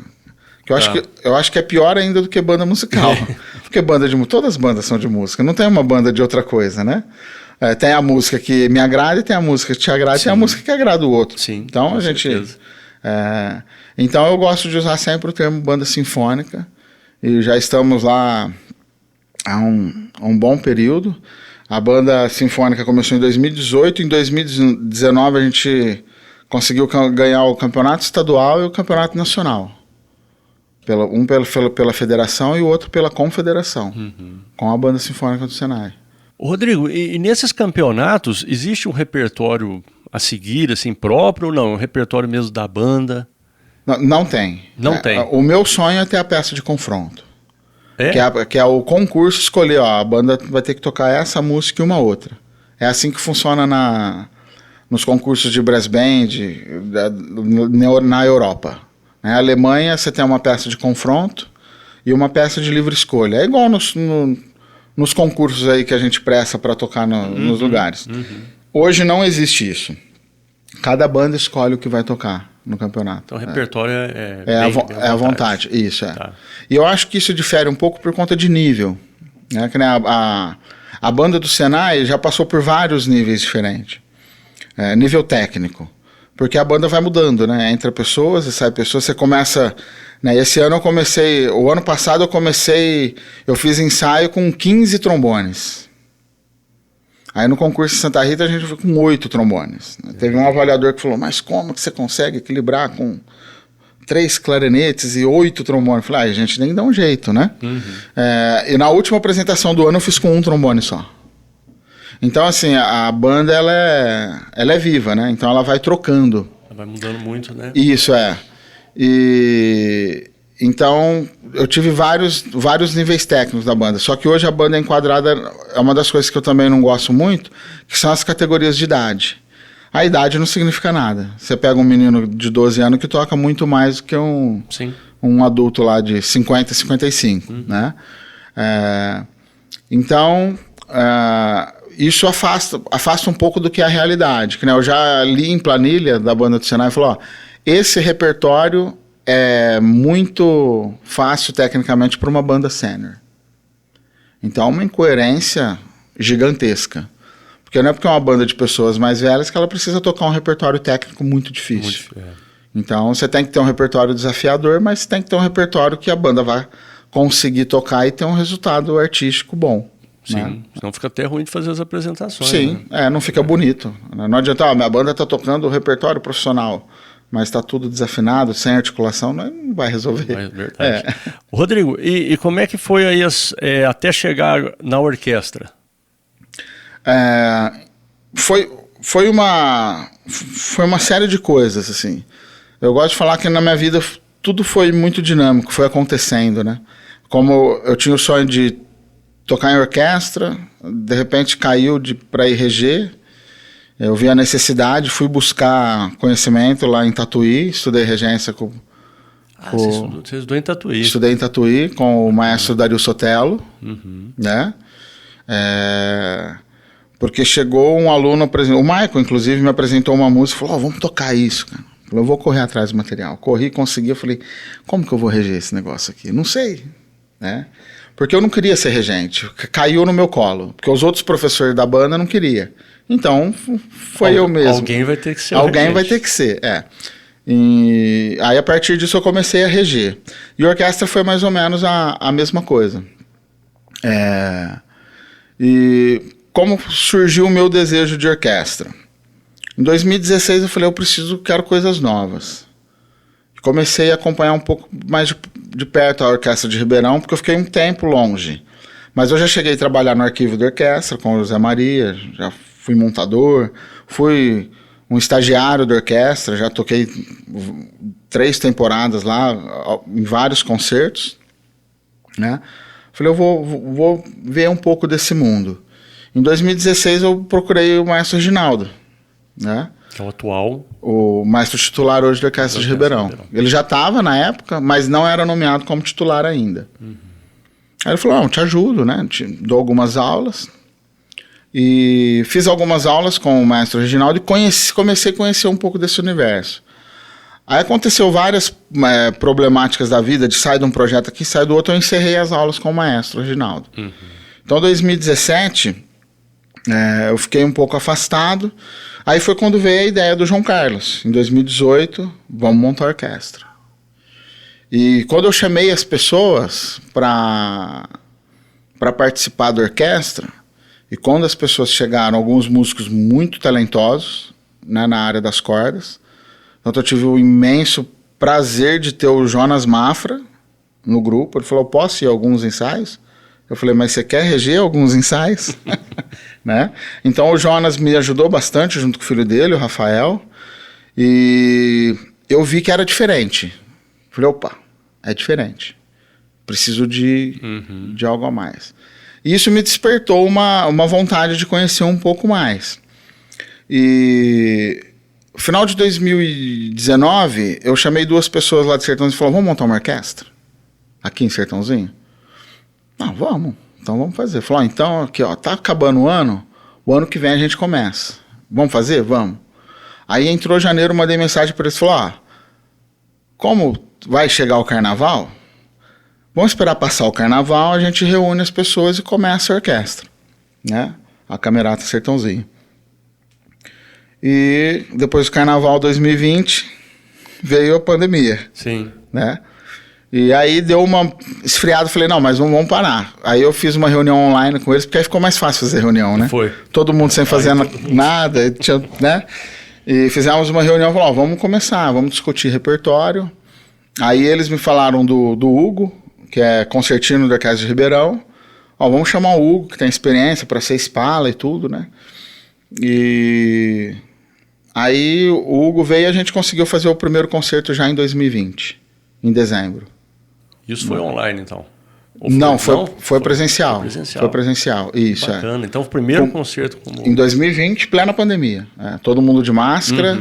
que eu acho que é pior ainda do que banda musical. Porque todas as bandas são de música, não tem uma banda de outra coisa, né? Tem a música que me agrada e tem a música que te agrada e tem a música que agrada o outro.
Sim,
então a gente... então eu gosto de usar sempre o termo banda sinfônica e já estamos lá há um bom período. A banda sinfônica começou em 2018, em 2019 a gente conseguiu ganhar o campeonato estadual e o campeonato nacional, pela federação e o outro pela confederação, com a banda sinfônica do Senai.
Rodrigo, e nesses campeonatos existe um repertório a seguir, assim, próprio ou não? Um repertório mesmo da banda?
Não tem.
Não tem.
O meu sonho é ter a peça de confronto. Que é o concurso escolher, a banda vai ter que tocar essa música e uma outra. É assim que funciona nos concursos de brass band na Europa. Na Alemanha você tem uma peça de confronto e uma peça de livre escolha. É igual nos concursos aí que a gente presta para tocar nos lugares. Hoje não existe isso. Cada banda escolhe o que vai tocar no campeonato.
Então o repertório
é à vontade. Isso,
Tá.
E eu acho que isso difere um pouco por conta de nível. Né? Que, né, a banda do Senai já passou por vários níveis diferentes. Nível técnico. Porque a banda vai mudando, né? Entra pessoas e sai pessoas. Você começa... Né, esse ano o ano passado eu fiz ensaio com 15 trombones. Aí no concurso de Santa Rita a gente foi com 8 trombones. Teve um avaliador que falou, mas como que você consegue equilibrar com 3 clarinetes e 8 trombones? Eu falei, a gente nem dá um jeito, né? E na última apresentação do ano eu fiz com 1 trombone só. Então, assim, a banda ela é viva, né? Então ela vai trocando.
Ela vai mudando muito, né?
Isso, E Então, eu tive vários níveis técnicos da banda. Só que hoje a banda é enquadrada, é uma das coisas que eu também não gosto muito, que são as categorias de idade. A idade não significa nada. Você pega um menino de 12 anos que toca muito mais do que um adulto lá de 50, 55, né? Então, isso afasta um pouco do que é a realidade. Que, né, eu já li em planilha da banda do Senai e falou, esse repertório é muito fácil tecnicamente para uma banda sênior. Então, uma incoerência gigantesca. Porque não é porque é uma banda de pessoas mais velhas que ela precisa tocar um repertório técnico muito difícil. Então, você tem que ter um repertório desafiador, mas você tem que ter um repertório que a banda vai conseguir tocar e ter um resultado artístico bom.
Sim,
né?
Senão fica até ruim de fazer as apresentações.
Sim,
né?
Não fica bonito. Não adianta, minha banda está tocando o repertório profissional, mas está tudo desafinado, sem articulação, não vai resolver.
Verdade. Rodrigo, e como é que foi aí até chegar na orquestra?
Foi uma série de coisas, assim. Eu gosto de falar que na minha vida tudo foi muito dinâmico, foi acontecendo, né? Como eu tinha o sonho de tocar em orquestra, de repente caiu para ir reger, eu vi a necessidade, fui buscar conhecimento lá em Tatuí, estudei regência
você estudou em Tatuí.
Estudei em Tatuí com o maestro Dario Sotelo, né? Porque chegou um aluno, o Michael, inclusive, me apresentou uma música e falou, vamos tocar isso, cara. Eu vou correr atrás do material. Corri, consegui, eu falei, como que eu vou reger esse negócio aqui? Não sei, né? Porque eu não queria ser regente, caiu no meu colo, porque os outros professores da banda não queriam. Então, foi eu mesmo.
Alguém vai ter que ser
Alguém vai ter que ser, E aí, a partir disso, eu comecei a reger. E a orquestra foi mais ou menos a mesma coisa. E como surgiu o meu desejo de orquestra? Em 2016 eu falei, quero coisas novas. Comecei a acompanhar um pouco mais de perto a Orquestra de Ribeirão, porque eu fiquei um tempo longe. Mas eu já cheguei a trabalhar no arquivo da orquestra com o José Maria, já fui montador, fui um estagiário da orquestra, já toquei 3 temporadas lá, em vários concertos, né? Falei, eu vou ver um pouco desse mundo. Em 2016 eu procurei o maestro Reginaldo, né?
Que é o atual.
O maestro titular hoje da Orquestra de Ribeirão. Ele já estava na época, mas não era nomeado como titular ainda. Aí ele falou, te ajudo, né? Te dou algumas aulas. E fiz algumas aulas com o maestro Reginaldo e comecei a conhecer um pouco desse universo. Aí aconteceu várias problemáticas da vida, de sair de um projeto aqui, sair do outro, eu encerrei as aulas com o maestro Reginaldo. Então, em 2017, eu fiquei um pouco afastado. Aí foi quando veio a ideia do João Carlos. Em 2018, vamos montar a orquestra. E quando eu chamei as pessoas para participar da orquestra, e quando as pessoas chegaram, alguns músicos muito talentosos, né, na área das cordas, então eu tive o imenso prazer de ter o Jonas Mafra no grupo. Ele falou, posso ir a alguns ensaios? Eu falei, mas você quer reger alguns ensaios? Né? Então o Jonas me ajudou bastante junto com o filho dele, o Rafael, e eu vi que era diferente. Falei, opa, é diferente. Preciso de algo a mais. E isso me despertou uma vontade de conhecer um pouco mais. E no final de 2019, eu chamei 2 pessoas lá de Sertãozinho e falei, vamos montar uma orquestra? Aqui em Sertãozinho? Não, vamos. Então vamos fazer. Falou, então aqui, tá acabando o ano que vem a gente começa. Vamos fazer? Vamos. Aí entrou janeiro, mandei mensagem para eles, falou, como vai chegar o carnaval, vamos esperar passar o carnaval, a gente reúne as pessoas e começa a orquestra, né? A Camerata Sertãozinho. E depois do carnaval 2020, veio a pandemia.
Sim.
Né? E aí deu uma esfriada, falei, não, mas vamos parar. Aí eu fiz uma reunião online com eles, porque aí ficou mais fácil fazer reunião, né?
Foi.
Todo mundo sem fazer nada, né? E fizemos uma reunião, falou, vamos começar, vamos discutir repertório. Aí eles me falaram do Hugo, que é concertino da Orquestra de Ribeirão. Vamos chamar o Hugo, que tem experiência para ser espala e tudo, né? E aí o Hugo veio e a gente conseguiu fazer o primeiro concerto já em 2020, em dezembro.
Isso foi online, então?
Não, foi presencial. Foi presencial, isso.
Bacana. Então, o primeiro concerto...
Em 2020, plena pandemia. Todo mundo de máscara,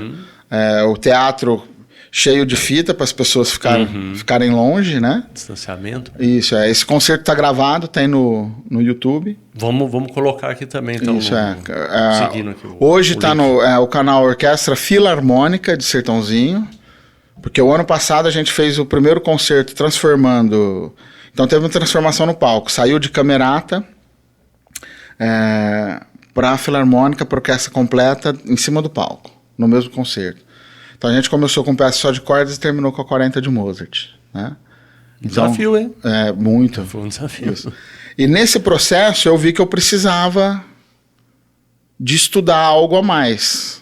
o teatro cheio de fita para as pessoas ficarem longe, né?
Distanciamento.
Isso, esse concerto está gravado, tem no YouTube.
Vamos colocar aqui também, então.
Isso,
seguindo aqui
hoje está no o canal Orquestra Filarmônica de Sertãozinho, porque o ano passado a gente fez o primeiro concerto transformando... Então teve uma transformação no palco. Saiu de camerata para a Filarmônica, para orquestra completa, em cima do palco, no mesmo concerto. Então a gente começou com peça só de cordas e terminou com a 40 de Mozart. Né? Então,
desafio, hein?
Muito.
Foi um desafio.
Isso. E nesse processo eu vi que eu precisava de estudar algo a mais.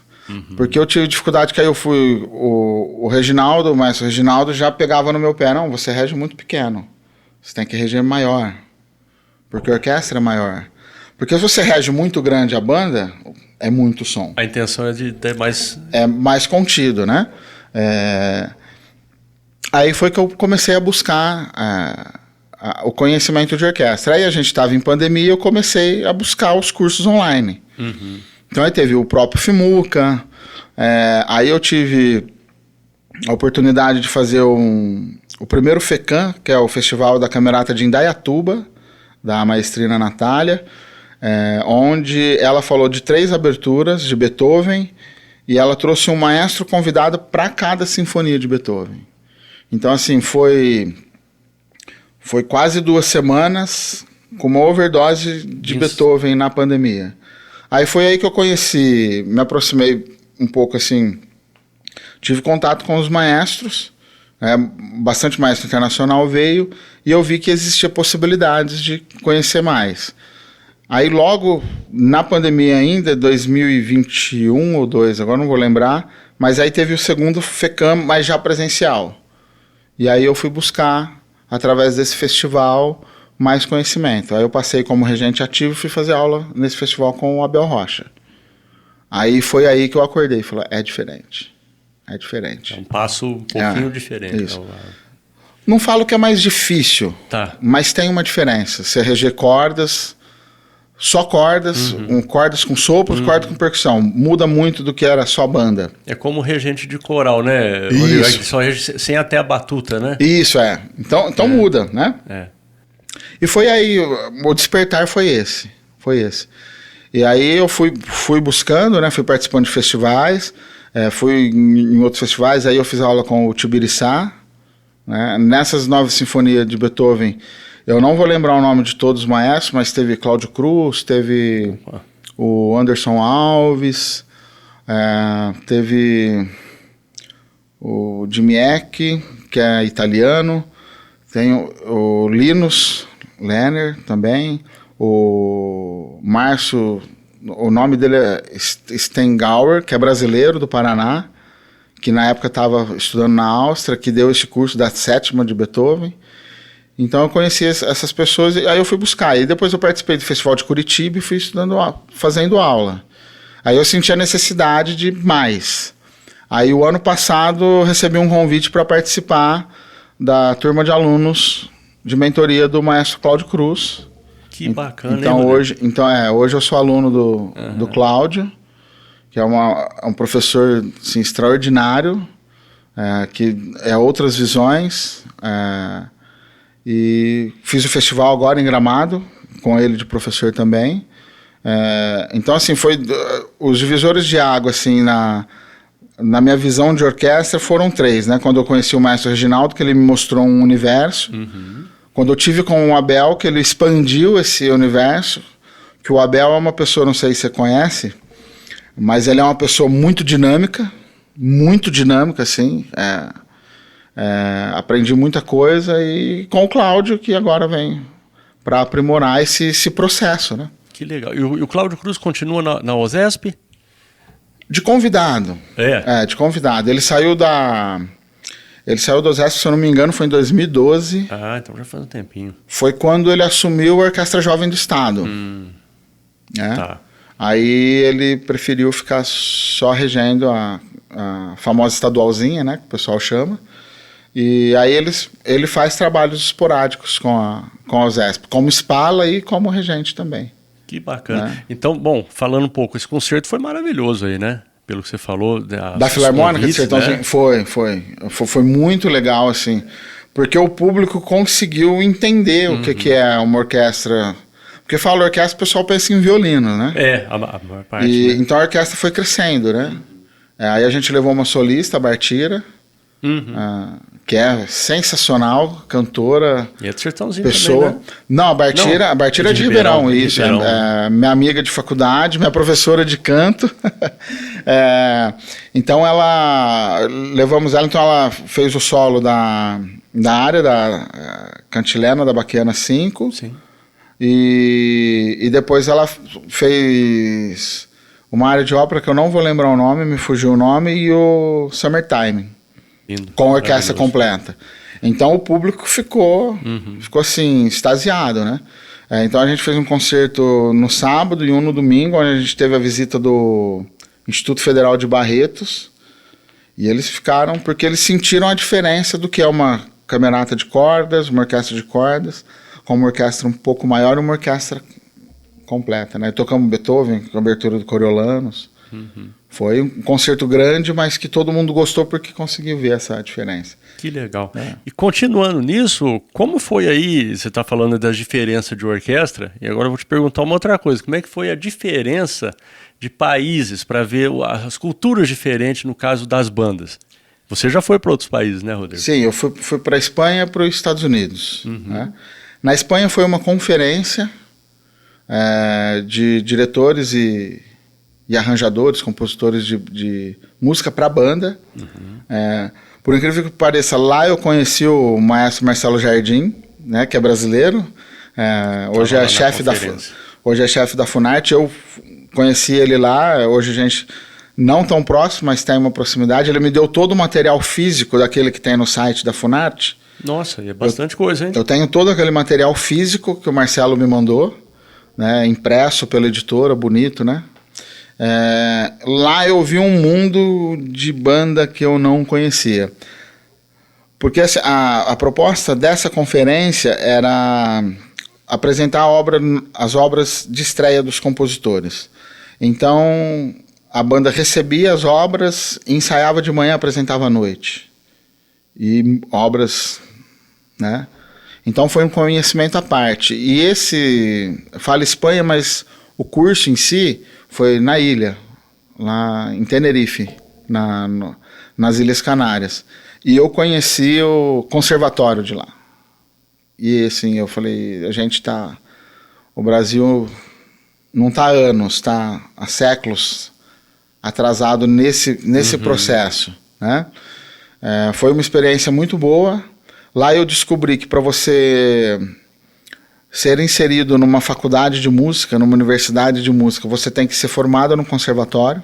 Porque eu tive dificuldade, que aí eu fui... O Reginaldo, o maestro Reginaldo, já pegava no meu pé. Não, você rege muito pequeno. Você tem que reger maior, porque a orquestra é maior. Porque se você rege muito grande a banda, é muito som.
A intenção é de ter mais...
É mais contido, né? Aí foi que eu comecei a buscar o conhecimento de orquestra. Aí a gente estava em pandemia e eu comecei a buscar os cursos online. Então aí teve o próprio FIMUCA, aí eu tive a oportunidade de fazer o primeiro FECAM, que é o Festival da Camerata de Indaiatuba, da maestrina Natália, onde ela falou de 3 aberturas de Beethoven e ela trouxe um maestro convidado para cada sinfonia de Beethoven. Então, assim, foi quase 2 semanas com uma overdose de Beethoven na pandemia. Aí foi aí que eu conheci, me aproximei um pouco, assim, tive contato com os maestros, bastante maestro internacional veio, e eu vi que existia possibilidades de conhecer mais. Aí logo, na pandemia ainda, 2021 ou 2, agora não vou lembrar, mas aí teve o segundo FECAM, mas já presencial. E aí eu fui buscar, através desse festival, mais conhecimento. Aí eu passei como regente ativo e fui fazer aula nesse festival com o Abel Rocha. Aí foi aí que eu acordei e falei, é diferente. É diferente.
É um passo um pouquinho diferente.
Isso. Não falo que é mais difícil, mas tem uma diferença. Você reger cordas, só cordas, cordas com sopros, cordas com percussão. Muda muito do que era só banda.
É como regente de coral, né?
Isso.
Só sem até a batuta, né?
Isso, Então muda, né? E foi aí, o despertar foi esse. E aí eu fui buscando, né? Fui participando de festivais, fui em outros festivais, aí eu fiz aula com o Tibiriçá, né? Nessas 9 sinfonias de Beethoven, eu não vou lembrar o nome de todos os maestros, mas teve Cláudio Cruz, teve o Anderson Alves, teve o Dimiec, que é italiano, tem o Linus Lerner também, o Márcio, o nome dele é Stengauer, que é brasileiro do Paraná, que na época estava estudando na Áustria, que deu esse curso da 7ª de Beethoven. Então eu conheci essas pessoas e aí eu fui buscar. E depois eu participei do Festival de Curitiba e fui fazendo aula. Aí eu senti a necessidade de mais. Aí o ano passado eu recebi um convite para participar da turma de alunos de mentoria do maestro Cláudio Cruz.
Que bacana,
então, hoje eu sou aluno do Cláudio, que é um professor assim, extraordinário, que é outras visões. E fiz o festival agora em Gramado, com ele de professor também. Então, assim, foi os divisores de água, assim, na minha visão de orquestra foram 3, né? Quando eu conheci o maestro Reginaldo, que ele me mostrou um universo. Quando eu tive com o Abel, que ele expandiu esse universo, que o Abel é uma pessoa, não sei se você conhece, mas ele é uma pessoa muito dinâmica, assim, aprendi muita coisa, e com o Cláudio, que agora vem para aprimorar esse processo, né?
Que legal. E o Cláudio Cruz continua na OSESP?
De convidado. De convidado. Ele saiu da OSESP, se eu não me engano, foi em 2012.
Ah, então já faz um tempinho.
Foi quando ele assumiu a Orquestra Jovem do Estado.
Tá.
Aí ele preferiu ficar só regendo a famosa estadualzinha, né, que o pessoal chama. E aí ele faz trabalhos esporádicos com a USESP, como espala e como regente também.
Que bacana. Então, bom, falando um pouco, esse concerto foi maravilhoso aí, né? Pelo que você falou. Da
Filarmônica de Sertãozinho, né? Foi muito legal, assim, porque o público conseguiu entender o que é uma orquestra. Porque fala orquestra, o pessoal pensa em violino, né?
A maior parte. Né?
Então a orquestra foi crescendo, né? Aí a gente levou uma solista, a Bartira, que é sensacional, cantora,
e é de Sertãozinho
pessoa.
Também, né?
Não, a Bartira é de Ribeirão, isso.
Ribeirão.
Minha amiga de faculdade, minha professora de canto. Então levamos ela, então ela fez o solo da área da Cantilena, da Baquiana 5.
Sim.
E depois ela fez uma área de ópera que eu não vou lembrar o nome, me fugiu o nome, e o Summertime, com a orquestra completa. Então o público ficou assim, extasiado, né? Então a gente fez um concerto no sábado e um no domingo, onde a gente teve a visita do Instituto Federal de Barretos, e eles ficaram, porque eles sentiram a diferença do que é uma camerata de cordas, uma orquestra de cordas, com uma orquestra um pouco maior e uma orquestra completa, né? Tocamos Beethoven, com a abertura do Coriolanus. Foi um concerto grande, mas que todo mundo gostou porque conseguiu ver essa diferença.
Que legal. E continuando nisso, como foi aí, você está falando das diferenças de orquestra, e agora eu vou te perguntar uma outra coisa, como é que foi a diferença de países para ver as culturas diferentes no caso das bandas? Você já foi para outros países, né, Rodrigo?
Sim, eu fui para a Espanha e para os Estados Unidos, né? Na Espanha foi uma conferência de diretores e arranjadores, compositores de música para banda. Por incrível que pareça, lá eu conheci o maestro Marcelo Jardim, né, que é brasileiro. Hoje é chefe da Funarte. Eu conheci ele lá, hoje a gente não tão próximo, mas tem uma proximidade. Ele me deu todo o material físico daquele que tem no site da Funarte.
Nossa, e é bastante coisa, hein?
Eu tenho todo aquele material físico que o Marcelo me mandou, né, impresso pela editora, bonito, né? Lá eu vi um mundo de banda que eu não conhecia. Porque a proposta dessa conferência era apresentar as obras de estreia dos compositores. Então, a banda recebia as obras, ensaiava de manhã, apresentava à noite. E obras, né? Então foi um conhecimento à parte. E fala Espanha, mas o curso em si foi na ilha, lá em Tenerife, nas Ilhas Canárias. E eu conheci o conservatório de lá. E assim, eu falei, o Brasil não está há anos, está há séculos atrasado nesse processo, né? Foi uma experiência muito boa. Lá eu descobri que para você ser inserido numa faculdade de música, numa universidade de música, você tem que ser formado no conservatório.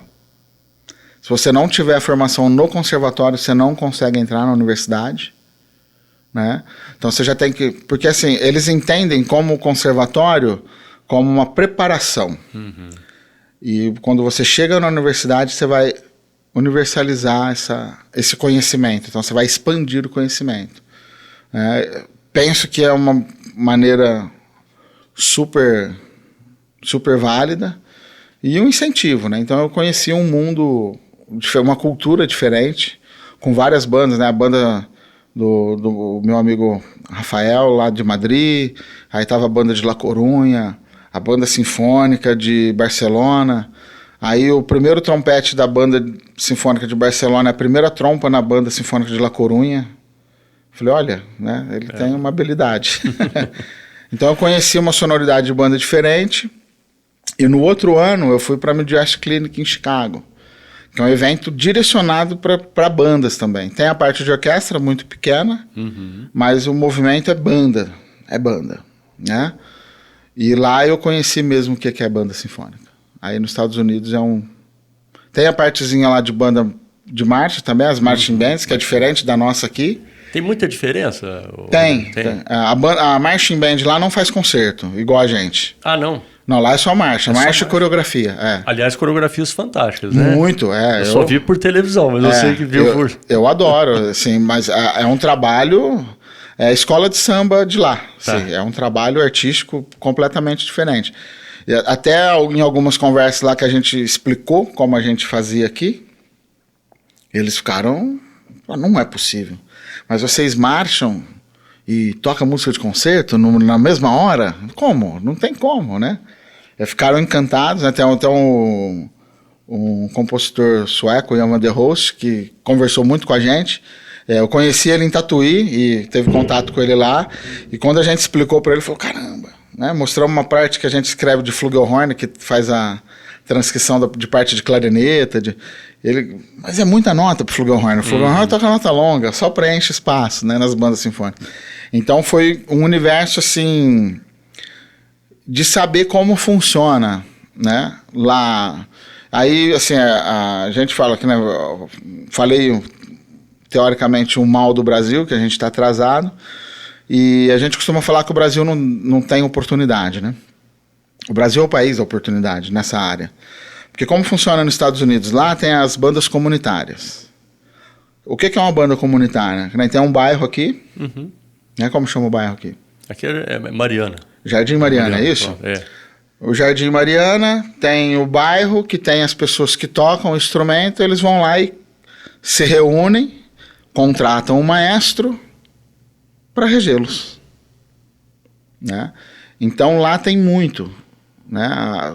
Se você não tiver formação no conservatório, você não consegue entrar na universidade, né? Então você já tem que... Porque assim, eles entendem como o conservatório como uma preparação. E quando você chega na universidade, você vai universalizar esse conhecimento. Então você vai expandir o conhecimento. Penso que é uma maneira super válida e um incentivo, né? Então eu conheci um mundo, uma cultura diferente, com várias bandas, né? A banda do meu amigo Rafael, lá de Madrid, aí estava a banda de La Coruña, a banda sinfônica de Barcelona, aí o primeiro trompete da banda sinfônica de Barcelona, a primeira trompa na banda sinfônica de La Coruña. Falei, olha, né, ele tem uma habilidade. Então eu conheci uma sonoridade de banda diferente, e no outro ano eu fui para a Midwest Clinic em Chicago, que é um evento direcionado para bandas também. Tem a parte de orquestra muito pequena, mas o movimento é banda, né? E lá eu conheci mesmo o que é banda sinfônica. Aí nos Estados Unidos tem a partezinha lá de banda de marcha também, as marching bands, que é diferente da nossa aqui.
Tem muita diferença?
Tem. A marching band lá não faz concerto, igual a gente.
Ah, não?
Não, lá é só marcha. Marcha e coreografia. É.
Aliás, coreografias fantásticas, né?
Muito,
Eu só vi por televisão, mas eu sei que viu por...
Eu adoro, assim, mas é um trabalho... É a escola de samba de lá.
Tá.
Assim, é um trabalho artístico completamente diferente. E até em algumas conversas lá que a gente explicou como a gente fazia aqui, eles ficaram... Não é possível. Mas vocês marcham e tocam música de concerto na mesma hora? Como? Não tem como, né? Ficaram encantados, né? Tem um compositor sueco, Jan van der Roos, que conversou muito com a gente. Eu conheci ele em Tatuí e teve contato com ele lá. E quando a gente explicou para ele, ele falou, caramba, né? Mostramos uma parte que a gente escreve de flugelhorn, que faz a transcrição de parte de clarineta. Mas é muita nota pro flugelhorn. O flugelhorn toca nota longa, só preenche espaço, né, nas bandas sinfônicas. Então foi um universo assim de saber como funciona, né? Lá. Aí, assim, a gente fala que, né, falei teoricamente um mal do Brasil, que a gente está atrasado, e a gente costuma falar que o Brasil não tem oportunidade, né? O Brasil é o país da oportunidade nessa área. Porque como funciona nos Estados Unidos? Lá tem as bandas comunitárias. O que é uma banda comunitária? Tem um bairro aqui, né? Como chama o bairro aqui?
Aqui é Mariana.
Jardim Mariana, é isso?
É.
O Jardim Mariana tem o bairro que tem as pessoas que tocam o instrumento, eles vão lá e se reúnem, contratam um maestro para regê-los, né? Então lá tem muito, né?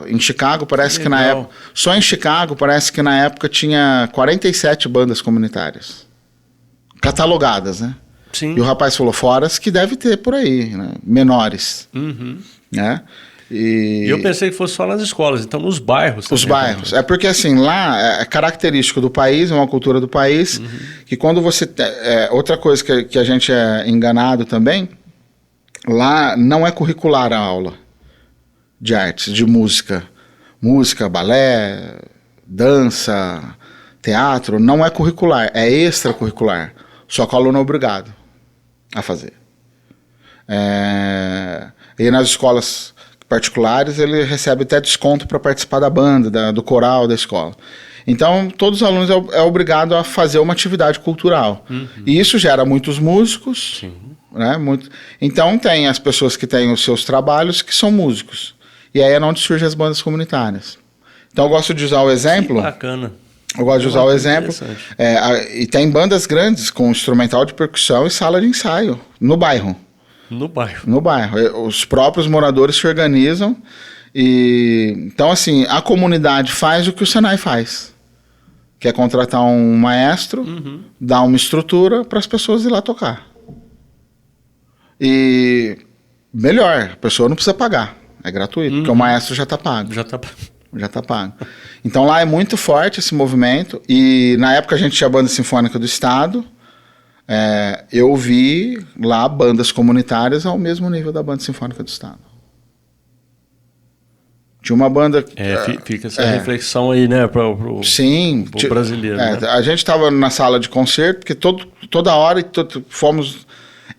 Em Chicago parece que na época, só em Chicago parece que na época tinha 47 bandas comunitárias catalogadas, né?
Sim.
E o rapaz falou, fora as que deve ter por aí, né? Menores, né? E
eu pensei que fosse só nas escolas, então nos bairros.
Os bairros. É porque assim, lá é característico do país, é uma cultura do país, que quando você... outra coisa que a gente é enganado também, lá não é curricular a aula de artes, de música. Música, balé, dança, teatro, não é curricular, é extracurricular. Só que o aluno é obrigado a fazer. E nas escolas particulares, ele recebe até desconto para participar da banda, do coral da escola. Então, todos os alunos é obrigado a fazer uma atividade cultural. E isso gera muitos músicos.
Sim.
Né? Então, tem as pessoas que têm os seus trabalhos que são músicos. E aí é onde surgem as bandas comunitárias. Então, eu gosto de usar o exemplo...
Que bacana.
Eu gosto de usar o exemplo. E tem bandas grandes com instrumental de percussão e sala de ensaio no bairro.
No bairro.
No bairro. Os próprios moradores se organizam. Então, assim, a comunidade faz o que o Senai faz. Que é contratar um maestro, dar uma estrutura para as pessoas ir lá tocar. E melhor, a pessoa não precisa pagar. É gratuito, porque o maestro já está pago. Já está pago. Então lá é muito forte esse movimento. E na época a gente tinha a Banda Sinfônica do Estado. Eu vi lá bandas comunitárias ao mesmo nível da Banda Sinfônica do Estado. Tinha uma banda...
fica essa reflexão aí, né, para o brasileiro. Né?
A gente estava na sala de concerto, porque toda hora fomos...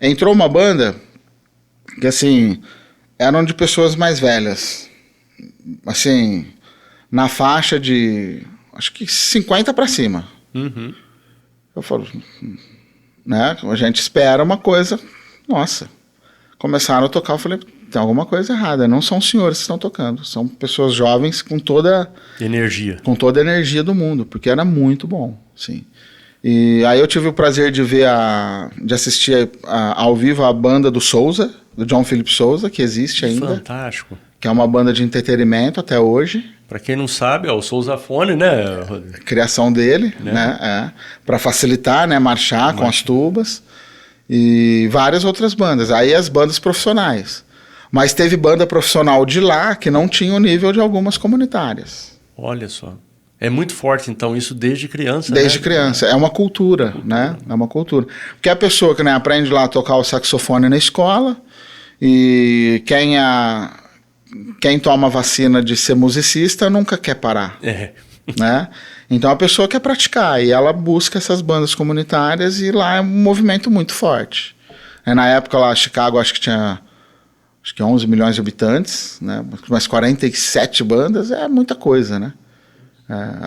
Entrou uma banda que, assim, eram de pessoas mais velhas. Assim, na faixa de, acho que 50 para cima. Eu falo... Né? A gente espera uma coisa, nossa. Começaram a tocar, eu falei, tem alguma coisa errada. Não são senhores que estão tocando, são pessoas jovens com toda energia. Com toda a energia do mundo, porque era muito bom, sim. E aí eu tive o prazer de de assistir ao vivo a banda do Souza, do John Philip Souza, que existe ainda.
Fantástico.
Que é uma banda de entretenimento até hoje.
Para quem não sabe, o Sousafone, né?
A criação dele, né? Para facilitar, né? Marchar com as tubas. E várias outras bandas. Aí as bandas profissionais. Mas teve banda profissional de lá que não tinha o nível de algumas comunitárias.
Olha só. É muito forte, então, isso desde criança,
Desde criança. É uma cultura, né? É uma cultura. Porque a pessoa que aprende lá a tocar o saxofone na escola e quem toma vacina de ser musicista nunca quer parar, né? Então a pessoa quer praticar e ela busca essas bandas comunitárias e lá é um movimento muito forte. Na época lá, Chicago, acho que tinha acho que 11 milhões de habitantes, né? Mas 47 bandas é muita coisa, né?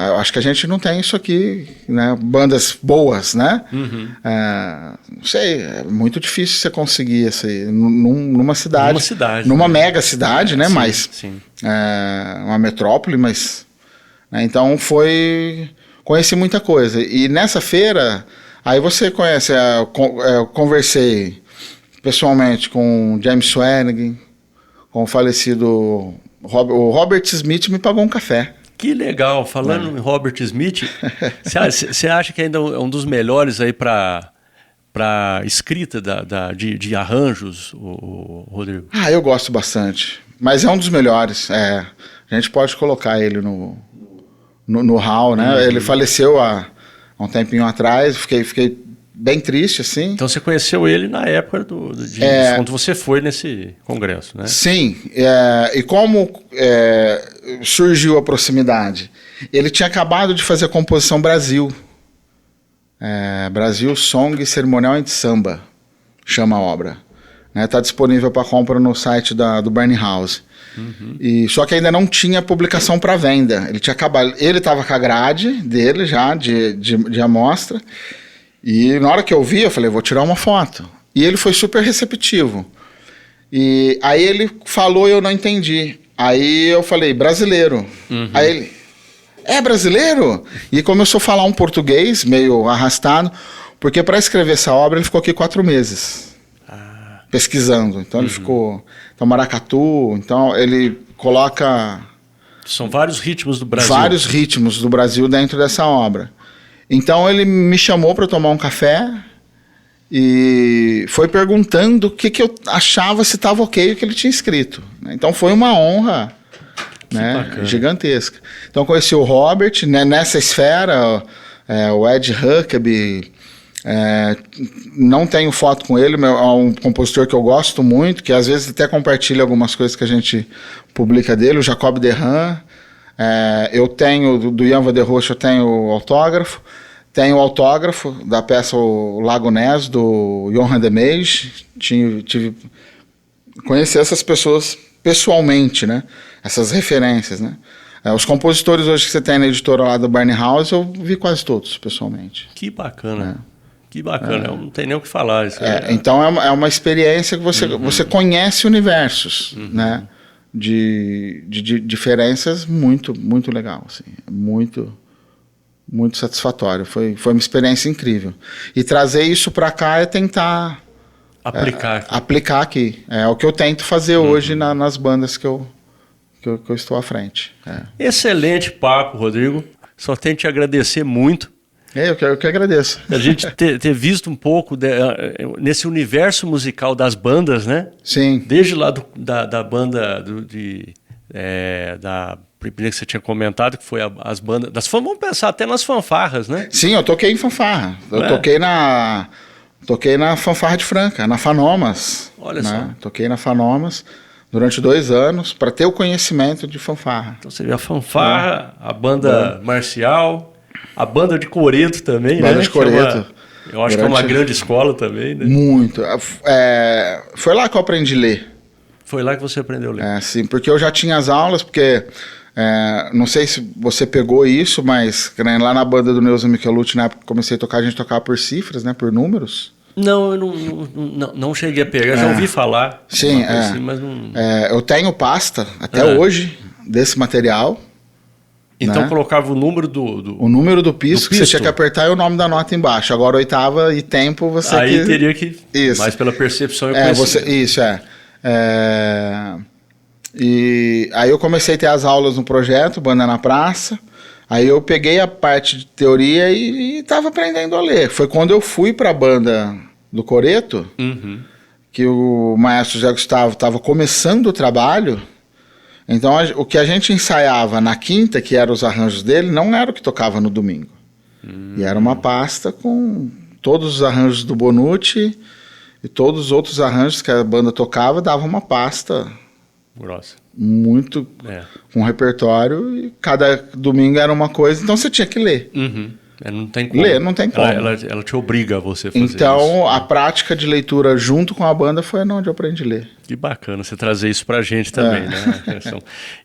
Eu acho que a gente não tem isso aqui, né? Bandas boas, né? Não sei, é muito difícil você conseguir isso aí numa cidade. Numa mega cidade, né?
Sim,
mas
sim.
Uma metrópole, mas... Né? Então conheci muita coisa. E nessa feira, aí você conhece, eu conversei pessoalmente com James Swanigan, com o falecido o Robert Smith, me pagou um café.
Que legal. Falando em Robert Smith, você acha que ainda é um dos melhores aí para escrita de arranjos, o Rodrigo?
Eu gosto bastante. Mas é um dos melhores. A gente pode colocar ele no hall, né? Ele faleceu há um tempinho atrás. Fiquei bem triste, assim.
Então você conheceu ele na época quando você foi nesse congresso, né?
Sim. E como surgiu a proximidade? Ele tinha acabado de fazer a composição Brasil. Brasil Song Cerimonial de Samba, chama a obra. Está disponível para compra no site do Barney House. Só que ainda não tinha publicação para venda. Ele tinha acabado. Ele estava com a grade dele já, de amostra. E na hora que eu vi, eu falei, vou tirar uma foto. E ele foi super receptivo. E aí ele falou e eu não entendi. Aí eu falei, brasileiro. Aí ele, é brasileiro? E começou a falar um português meio arrastado, porque para escrever essa obra ele ficou aqui 4 meses. Pesquisando. Então ele ficou... Então maracatu, então ele coloca...
São vários ritmos do Brasil.
Vários ritmos do Brasil dentro dessa obra. Então ele me chamou para tomar um café e foi perguntando o que eu achava, se estava ok o que ele tinha escrito. Então foi uma honra, né, gigantesca. Então conheci o Robert, né, nessa esfera, o Ed Huckabee, não tenho foto com ele, é um compositor que eu gosto muito, que às vezes até compartilha algumas coisas que a gente publica dele, o Jacob Derram. Eu tenho, do Ian Vanderroche, eu tenho o autógrafo. Tenho o autógrafo da peça O Lago Ness, do Johan de Meij. Conheci essas pessoas pessoalmente, né? Essas referências, né? Os compositores hoje que você tem na editora lá do Barney House, eu vi quase todos, pessoalmente.
Que bacana. Que bacana, eu não tenho nem o que falar.
Então é uma experiência que você conhece universos, né? De diferenças muito, muito legal, assim, muito satisfatório. Foi uma experiência incrível. E trazer isso para cá é tentar aplicar aqui. É o que eu tento fazer hoje nas bandas que eu estou à frente.
Excelente papo, Rodrigo. Só tenho que te agradecer muito.
Eu que agradeço.
A gente ter visto um pouco nesse universo musical das bandas, né?
Sim.
Desde lá da banda da primeira que você tinha comentado, que foi as bandas... Vamos pensar até nas fanfarras, né?
Sim, eu toquei em fanfarra. Eu toquei na fanfarra de Franca, na Fanomas.
Olha só.
Toquei na Fanomas durante 2 anos para ter o conhecimento de fanfarra.
Então você vê a fanfarra, a banda marcial... A banda de coreto também,
banda
né?
De coreto.
Eu acho que é uma grande escola também, né?
Muito. Foi lá que eu aprendi a ler.
Foi lá que você aprendeu a ler?
Sim, porque eu já tinha as aulas, porque... não sei se você pegou isso, mas lá na banda do Neuza Michelucci, na época que comecei a tocar, a gente tocava por cifras, né? Por números.
Não, eu não cheguei a pegar. Já ouvi falar.
Sim,
assim, mas não...
eu tenho pasta, até hoje, desse material.
Então colocava o número
o número do piso que você tinha que apertar e o nome da nota embaixo. Agora, oitava e tempo, você...
Aí teria que...
Isso.
Mas pela percepção e conhecimento.
Isso, E aí eu comecei a ter as aulas no projeto, Banda na Praça. Aí eu peguei a parte de teoria e estava aprendendo a ler. Foi quando eu fui para a banda do Coreto, que o maestro José Gustavo estava começando o trabalho. Então, o que a gente ensaiava na quinta, que eram os arranjos dele, não era o que tocava no domingo. E era uma pasta com todos os arranjos do Bonucci e todos os outros arranjos que a banda tocava, dava uma pasta
grossa.
Com repertório, e cada domingo era uma coisa, então você tinha que ler.
Não tem como.
Ler não tem como.
Ela te obriga a você fazer isso.
Então, a prática de leitura junto com a banda foi onde eu aprendi a ler.
Que bacana você trazer isso pra gente também, né?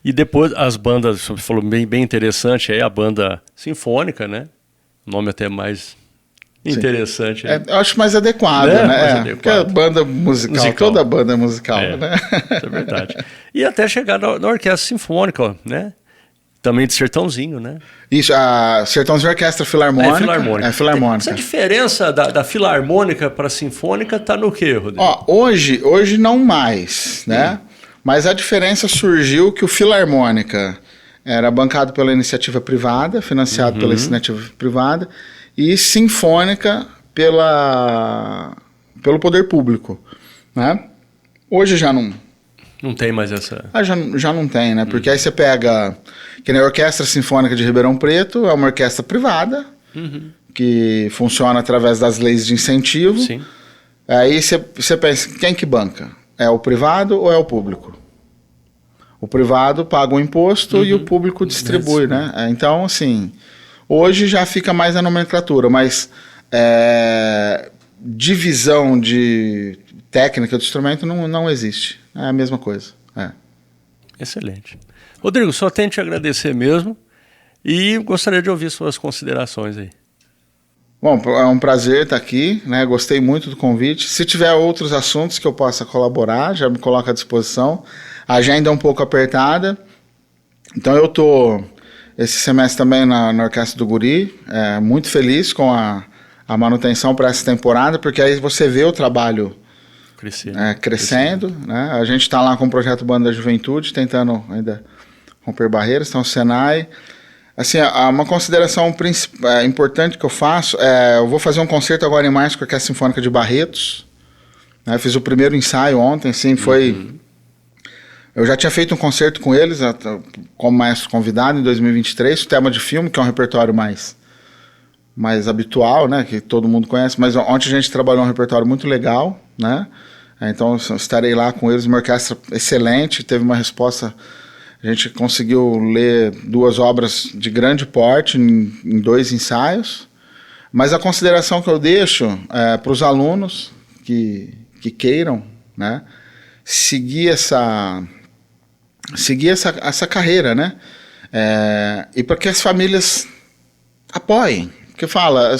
E depois as bandas, você falou bem interessante, aí a banda sinfônica, né? O nome até mais interessante.
Eu acho mais adequado, né? Mais adequado. Porque a banda musical, toda banda é musical, né?
Isso é verdade. E até chegar na orquestra sinfônica, né? Também de Sertãozinho, né?
Isso, a Sertãozinho Orquestra Filarmônica. Filarmônica.
Essa diferença da filarmônica para a sinfônica está no quê, Rodrigo?
Hoje não mais, né? Mas a diferença surgiu que o Filarmônica era bancado pela iniciativa privada, financiado pela iniciativa privada, e Sinfônica pelo poder público, né? Hoje já não...
Não tem mais essa...
Já não tem, né? Porque aí você pega... Que nem a Orquestra Sinfônica de Ribeirão Preto, é uma orquestra privada, que funciona através das leis de incentivo.
Sim.
Aí você pensa, quem que banca? É o privado ou é o público? O privado paga o imposto e o público distribui, né? Então, assim, hoje já fica mais a nomenclatura, mas divisão de técnica do instrumento não existe. É a mesma coisa.
Excelente. Rodrigo, só tenho te agradecer mesmo e gostaria de ouvir suas considerações aí.
Bom, é um prazer estar aqui, né? Gostei muito do convite. Se tiver outros assuntos que eu possa colaborar, já me coloco à disposição. A agenda é um pouco apertada, então eu estou esse semestre também na Orquestra do Guri, muito feliz com a manutenção para essa temporada, porque aí você vê o trabalho crescendo. Né? A gente está lá com o projeto Banda da Juventude, tentando ainda romper barreiras, então o Senai. Assim, uma consideração importante que eu faço eu vou fazer um concerto agora em março com a Orquestra Sinfônica de Barretos. Né? Fiz o primeiro ensaio ontem, assim, foi... Eu já tinha feito um concerto com eles, como maestro convidado, em 2023, o tema de filme, que é um repertório mais habitual, né, que todo mundo conhece, mas ontem a gente trabalhou um repertório muito legal, né? Então eu estarei lá com eles, uma orquestra excelente, teve uma resposta... A gente conseguiu ler 2 obras de grande porte em 2 ensaios, mas a consideração que eu deixo para os alunos que queiram, né, seguir essa carreira, né, e para que as famílias apoiem, porque fala,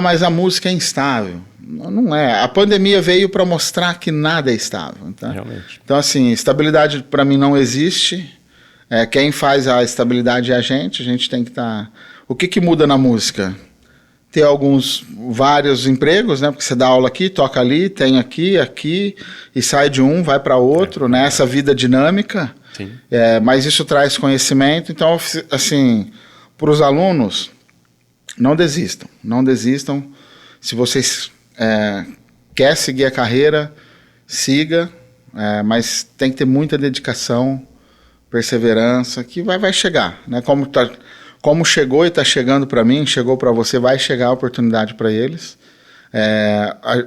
mas a música é instável. Não é. A pandemia veio para mostrar que nada é estável. Tá?
Realmente.
Então, assim, estabilidade para mim não existe. Quem faz a estabilidade é a gente tem que estar... O que muda na música? Ter vários empregos, né? Porque você dá aula aqui, toca ali, tem aqui, e sai de um, vai para outro, né? Essa vida dinâmica.
Sim.
Mas isso traz conhecimento. Então, assim, para os alunos, não desistam. Não desistam. Se vocês... quer seguir a carreira, siga, mas tem que ter muita dedicação, perseverança, que vai chegar, né? Como chegou e está chegando para mim, chegou para você, vai chegar a oportunidade para eles.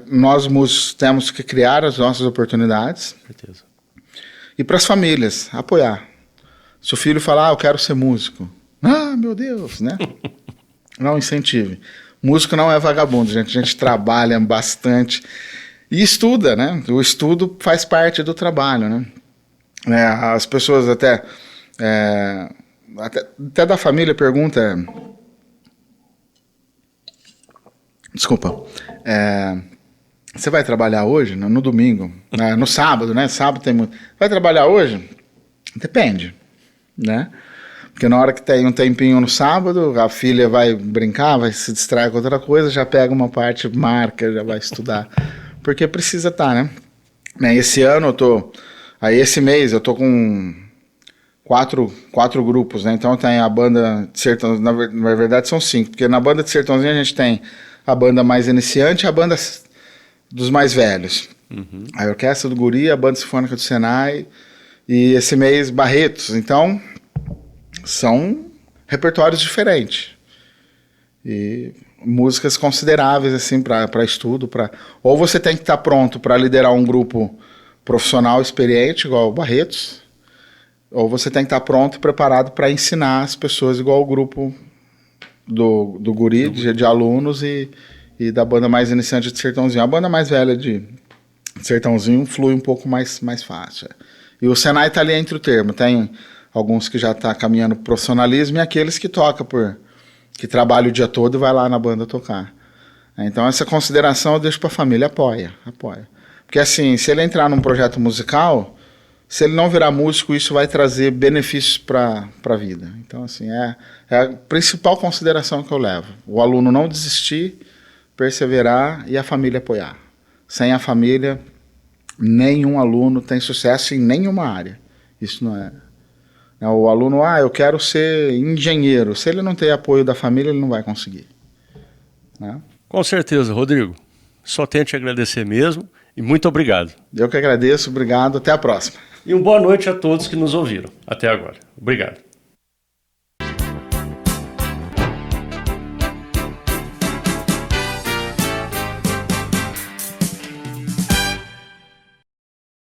Nós músicos temos que criar as nossas oportunidades.
Certeza.
E para as famílias, apoiar. Se o filho falar, eu quero ser músico. Meu Deus, né? Não incentive. Músico não é vagabundo, gente. A gente trabalha bastante e estuda, né? O estudo faz parte do trabalho, né? As pessoas até da família pergunta... Desculpa. Você vai trabalhar hoje? No domingo? No sábado, né? Sábado tem muito... Vai trabalhar hoje? Depende, né? Porque na hora que tem um tempinho no sábado, a filha vai brincar, vai se distrair com outra coisa, já pega uma parte, marca, já vai estudar. Porque precisa estar, né? Esse ano esse mês eu tô com quatro grupos, né? Então tem a banda de Sertãozinho, na verdade são 5, porque na banda de Sertãozinho a gente tem a banda mais iniciante e a banda dos mais velhos. A Orquestra do Guri, a Banda Sinfônica do Senai e esse mês Barretos. Então... são repertórios diferentes e músicas consideráveis assim para estudo, ou você tem que estar pronto para liderar um grupo profissional experiente igual o Barretos, ou você tem que estar pronto e preparado para ensinar as pessoas igual o grupo do Guri, de alunos e da banda mais iniciante de Sertãozinho. A banda mais velha de Sertãozinho flui um pouco mais fácil. E o Senai está ali entre o termo. Tem alguns que já tá caminhando pro profissionalismo e aqueles que tocam que trabalham o dia todo e vai lá na banda tocar. Então essa consideração eu deixo para a família, apoia. Porque assim, se ele entrar num projeto musical, se ele não virar músico, isso vai trazer benefícios para a vida. Então assim, é a principal consideração que eu levo. O aluno não desistir, perseverar e a família apoiar. Sem a família, nenhum aluno tem sucesso em nenhuma área. Isso não é... O aluno, eu quero ser engenheiro. Se ele não tem apoio da família, ele não vai conseguir. Né?
Com certeza, Rodrigo. Só tenho te agradecer mesmo e muito obrigado.
Eu que agradeço, obrigado. Até a próxima.
E uma boa noite a todos que nos ouviram até agora. Obrigado.